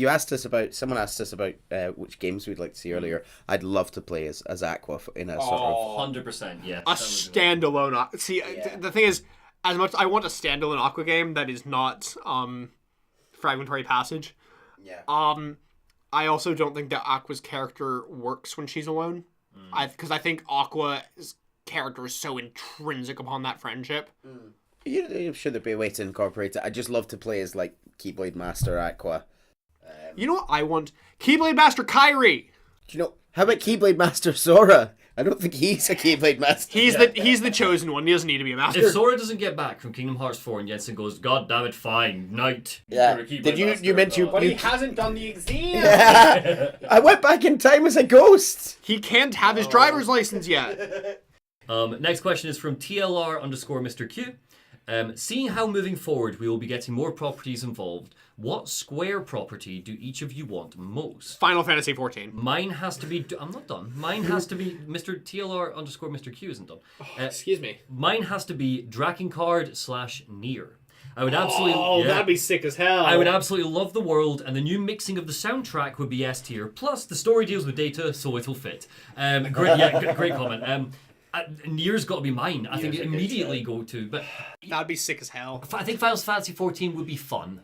someone asked us about which games we'd like to see earlier. I'd love to play as Aqua in a sort of 100%, yeah. A standalone. See, the thing is, as much I want a standalone Aqua game that is not Fragmentary Passage. yeah. I also don't think that Aqua's character works when she's alone. Because I think Aqua's character is so intrinsic upon that friendship. I'm sure there'd be a way to incorporate it. I'd just love to play as like Keyblade Master Aqua. You know what I want? Keyblade Master Kyrie. Do you know? How about Keyblade Master Sora? I don't think he's a Keyblade Master. He's the chosen one. He doesn't need to be a master. If Sora doesn't get back from Kingdom Hearts 4 and Jensen goes, God damn it, fine, night. Yeah. You're a Keyblade Did you Master, mention? God." But he hasn't done the exam. Yeah. I went back in time as a ghost. He can't have his driver's license yet. Next question is from TLR_Mr. Q. Seeing how moving forward we will be getting more properties involved, what Square property do each of you want most? Final Fantasy 14. Mine has to be... I'm not done. Mine has to be... Mr. TLR_Mr. Q isn't done. Excuse me. Mine has to be Drakengard/Nier. I would absolutely... Oh, yeah. that'd be sick as hell. I would absolutely love the world, and the new mixing of the soundtrack would be S tier. Plus, the story deals with data, so it'll fit. Great comment. Nier's got to be mine. I think it immediately go to. But That'd be sick as hell. I think Final Fantasy 14 would be fun.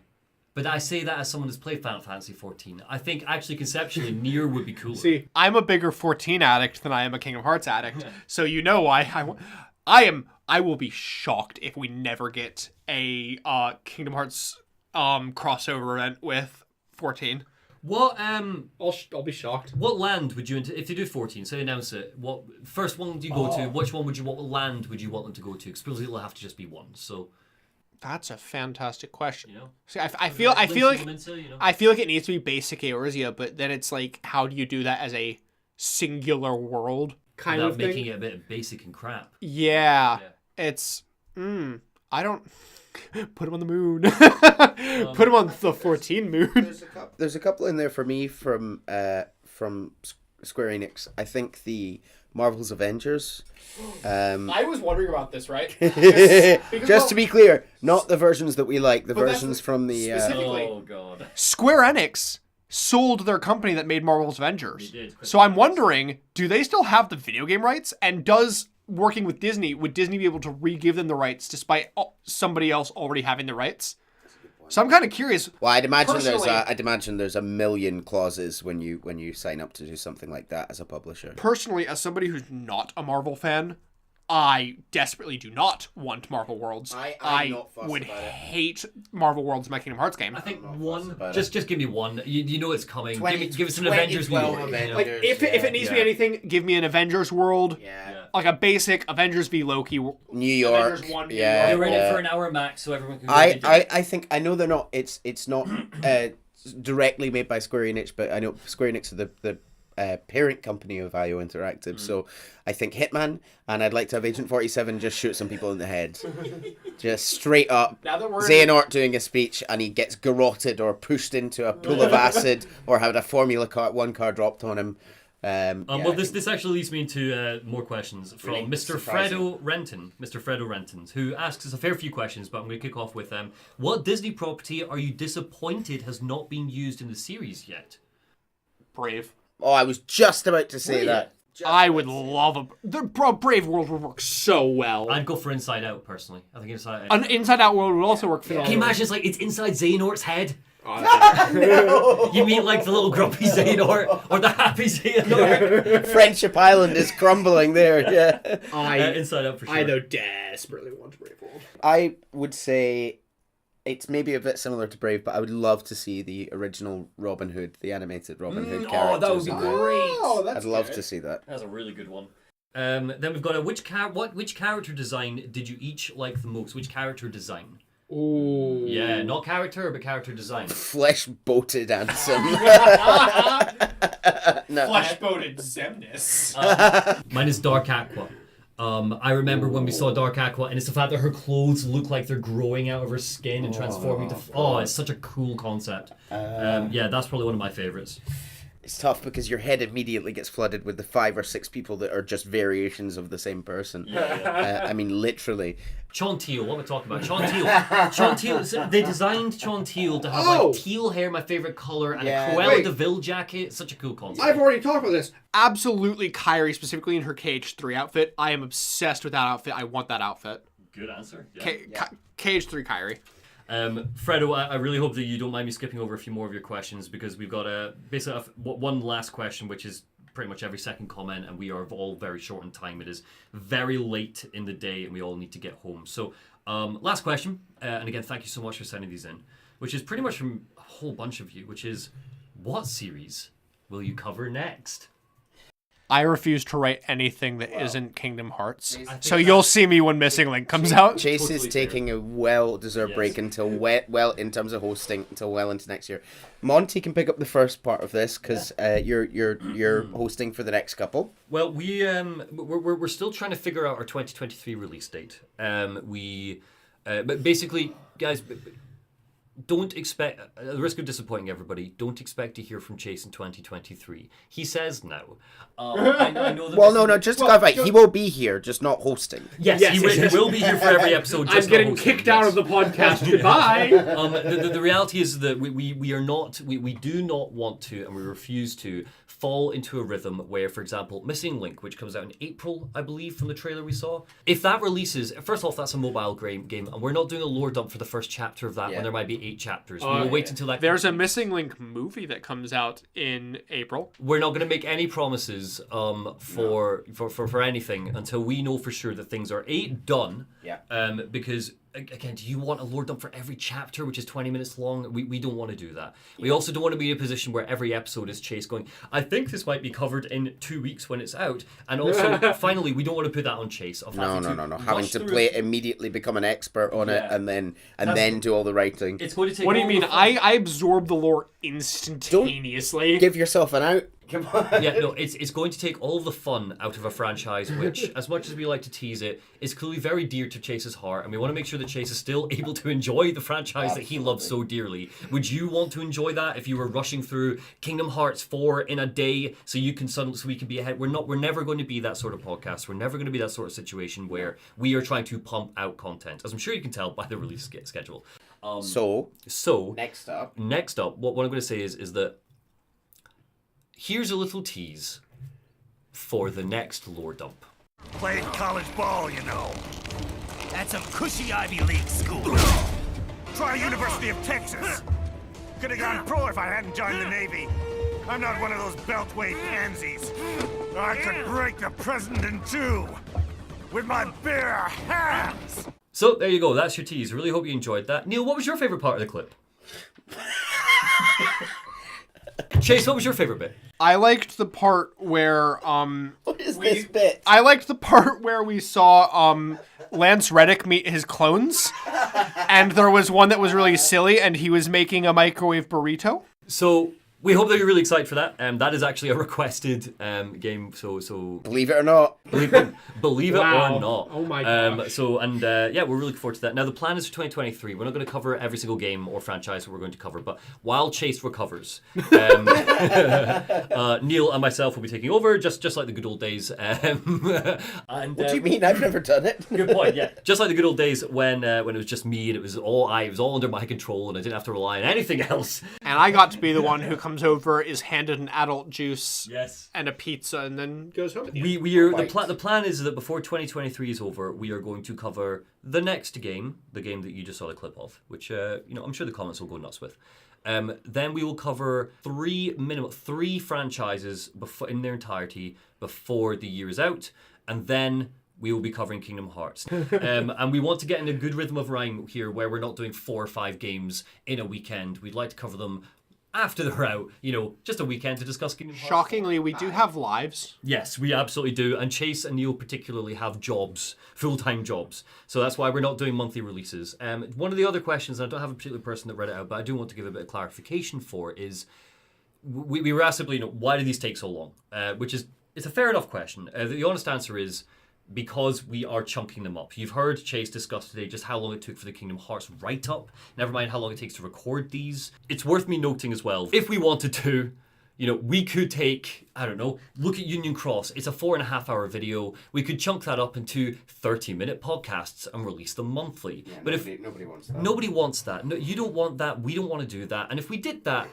But I say that as someone who's played Final Fantasy 14. I think actually conceptually Nier would be cooler. See, I'm a bigger 14 addict than I am a Kingdom Hearts addict. So you know why I will be shocked if we never get a Kingdom Hearts crossover event with 14. What I'll be shocked. what land would you if you do 14? So they announce it. What first one do you go to? Which one would you want? What land would you want them to go to? Because it'll have to just be one. So That's a fantastic question. you know. See, I feel like You know? I feel like it needs to be basic Eorzea, but then it's like, how do you do that as a singular world? Kind Without of thing. making it a bit basic and crap. Yeah. It's I don't put him on the moon. Put him on the 14 moon. There's a couple in there for me from Square Enix. I think the Marvel's Avengers. I was wondering about this, right? Just to be clear, not the versions that we like, the But that's versions from the. specific- Oh god. Square Enix sold their company that made Marvel's Avengers. They did. So I'm wondering, do they still have the video game rights? And working with Disney, would Disney be able to re-give them the rights despite somebody else already having the rights? So I'm kind of curious. Well, I'd imagine Personally- there's a million clauses when you sign up to do something like that as a publisher. Personally, as somebody who's not a Marvel fan, I desperately do not want Marvel Worlds. I'm not fussed would about it. hate Marvel Worlds in my Kingdom Hearts game. I think not one. fussed about Just give me one. You know it's coming. Give us an Avengers 2012 War. Avengers. Like, if it needs to be Yeah. anything, Give me an Avengers world, Yeah. like a basic Avengers v Loki. New York. Avengers 1, New yeah. They're in it yeah. for an hour max, so everyone can. Go into it. I think I know they're not. It's not directly made by Square Enix, but I know Square Enix are the parent company of IO Interactive. So I think Hitman, and I'd like to have Agent 47 just shoot some people in the head, just straight up. now that we're Xehanort doing a speech and he gets garroted or pushed into a pool of acid or had a Formula car dropped on him. Yeah, Well, this actually leads me into more questions from Really Mr. surprising. Fredo Renton. Mr. Fredo Renton, who asks us a fair few questions, but I'm going to kick off with what Disney property are you disappointed has not been used in the series yet? Brave. Oh, I was just about to say that. I would love the Brave World would work so well. I'd go for Inside Out, personally. I think Inside Out. An Inside Out world would also work for Can you imagine it's inside Xehanort's head? No. You meet like the little grumpy Xehanort or the happy Xehanort. Friendship Island is crumbling there. Yeah. Inside Out for sure. I though desperately want Brave World. I would say it's maybe a bit similar to Brave, but I would love to see the original Robin Hood, the animated Robin Hood characters. Oh, that would be in there. great. Oh, that's I'd love good. to see that. That's a really good one. Then we've got which character design did you each like the most? Which character design? Ooh. Yeah, not character, but character design. Flesh boated Ansem. No. Flesh-boated Zemnis. Mine is Dark Aqua. I remember when we saw Dark Aqua, and it's the fact that her clothes look like they're growing out of her skin and transforming to... it's such a cool concept. Yeah, that's probably one of my favorites. It's tough because your head immediately gets flooded with the 5 or 6 people that are just variations of the same person. I mean, literally. Chonteil, what am I talking about? Chonteil, they designed Chonteil to have like teal hair, my favorite color, and a Cruella de Vil jacket. It's such a cool concept. I've already talked about this. Absolutely Kyrie, specifically in her KH3 outfit. I am obsessed with that outfit. I want that outfit. Good answer. Yeah. KH3 Kyrie. Fredo, I really hope that you don't mind me skipping over a few more of your questions because we've got basically one last question, which is pretty much every second comment, and we are all very short on time. It is very late in the day, and we all need to get home. So, last question, and again, thank you so much for sending these in, which is pretty much from a whole bunch of you, which is, what series will you cover next? I refuse to write anything that isn't Kingdom Hearts. So you'll see me when Missing Link comes out. Chase is taking a well-deserved break until well in terms of hosting until well into next year. Monty can pick up the first part of this because you're hosting for the next couple. Well, we're still trying to figure out our 2023 release date. But basically, guys. Don't expect, at the risk of disappointing everybody, don't expect to hear from Chase in 2023. He says no. I know that well, no, just to clarify, he will be here, just not hosting. Yes, he will be here for every episode. Just I'm getting kicked out of the podcast. Goodbye. The reality is that we are not, we do not want to, and we refuse to fall into a rhythm where, for example, Missing Link, which comes out in April, I believe, from the trailer we saw. If that releases, first off, that's a mobile game, and we're not doing a lore dump for the first chapter of that when there might be 8 chapters. We'll wait until that. There's a Missing Link movie that comes out in April. We're not going to make any promises for anything until we know for sure that things are done. Yeah. Because again, do you want a lore dump for every chapter, which is 20 minutes long? We don't want to do that. We also don't want to be in a position where every episode is Chase going, I think this might be covered in 2 weeks when it's out. And also, finally, we don't want to put that on Chase. No. Having to play it immediately, become an expert on it, and then do all the writing. It's going to take. What do you mean? I absorb the lore instantaneously. Don't give yourself an out. Come on. Yeah, no, it's going to take all of the fun out of a franchise, which, as much as we like to tease it, is clearly very dear to Chase's heart, and we want to make sure that Chase is still able to enjoy the franchise that he loves so dearly. Would you want to enjoy that if you were rushing through Kingdom Hearts 4 in a day so we can be ahead? We're never going to be that sort of podcast. We're never going to be that sort of situation where we are trying to pump out content, as I'm sure you can tell by the release schedule. So next up, what I'm going to say is that here's a little tease for the next lore dump. Played college ball, you know. That's some cushy Ivy League school. Try University of Texas. Could have gone pro if I hadn't joined the Navy. I'm not one of those beltway pansies. I could break the president in two with my bare hands. So there you go. That's your tease. Really hope you enjoyed that. Neil, what was your favorite part of the clip? Chase, what was your favorite bit? I liked the part where what is this bit? I liked the part where we saw Lance Reddick meet his clones, and there was one that was really silly, and he was making a microwave burrito. So we hope that you're really excited for that. That is actually a requested game. So believe it or not. Believe it or not. Oh my gosh. Yeah, we're really looking forward to that. Now the plan is for 2023. We're not going to cover every single game or franchise that we're going to cover, but while Chase recovers, Neil and myself will be taking over, just like the good old days. What do you mean? I've never done it. Good point. Yeah, just like the good old days when it was just me and it was all under my control and I didn't have to rely on anything else. And I got to be the one who comes over, is handed an adult juice and a pizza, and then goes home. The plan is that before 2023 is over, we are going to cover the next game, the game that you just saw the clip of, which I'm sure the comments will go nuts with. Then we will cover three franchises in their entirety before the year is out, and then we will be covering Kingdom Hearts. And we want to get in a good rhythm of rhyme here where we're not doing 4 or 5 games in a weekend. We'd like to cover them after they're out, just a weekend to discuss Kingdom Hearts. Shockingly, we do have lives. Yes, we absolutely do. And Chase and Neil particularly have jobs, full-time jobs. So that's why we're not doing monthly releases. One of the other questions, and I don't have a particular person that read it out, but I do want to give a bit of clarification for, is we were asked simply, why do these take so long? It's a fair enough question. The honest answer is, because we are chunking them up. You've heard Chase discuss today just how long it took for the Kingdom Hearts write-up. Never mind how long it takes to record these. It's worth me noting as well, if we wanted to, we could take, I don't know, look at Union Cross. It's a 4.5-hour video. We could chunk that up into 30-minute podcasts and release them monthly. Yeah, but nobody wants that. Nobody wants that. No, you don't want that. We don't want to do that. And if we did that,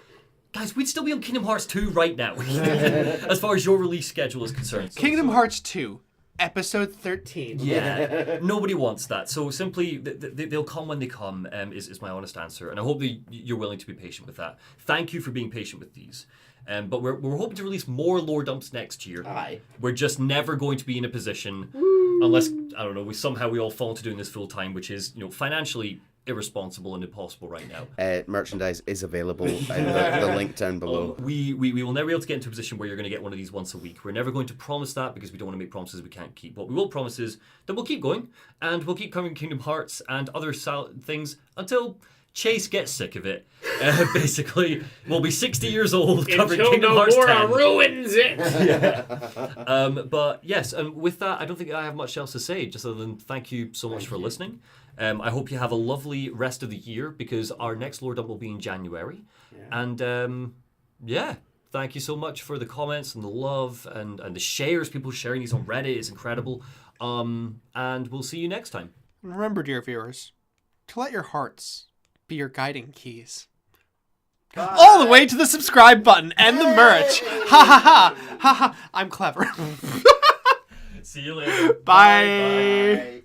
guys, we'd still be on Kingdom Hearts 2 right now, as far as your release schedule is concerned. Kingdom Hearts 2, episode 13. Yeah, nobody wants that. So simply, they'll come when they come, is my honest answer. And I hope that you're willing to be patient with that. Thank you for being patient with these. But we're hoping to release more lore dumps next year. Aye. We're just never going to be in a position, unless, I don't know, we all fall into doing this full time, which is, financially irresponsible and impossible right now. Merchandise is available in the link down below. We will never be able to get into a position where you're going to get one of these once a week. We're never going to promise that because we don't want to make promises we can't keep. What we will promise is that we'll keep going and we'll keep covering Kingdom Hearts and other things until Chase gets sick of it. Basically, we'll be 60 years old covering Kingdom Hearts 10. Ruins it. But yes, and with that, I don't think I have much else to say, just other than thank you so much for listening. I hope you have a lovely rest of the year because our next lore dump will be in January. Yeah. And thank you so much for the comments and the love and the shares. People sharing these on Reddit is incredible. And we'll see you next time. And remember, dear viewers, to let your hearts be your guiding keys. Bye. All the way to the subscribe button and the merch. Ha ha ha. Ha ha. I'm clever. See you later. Bye. Bye.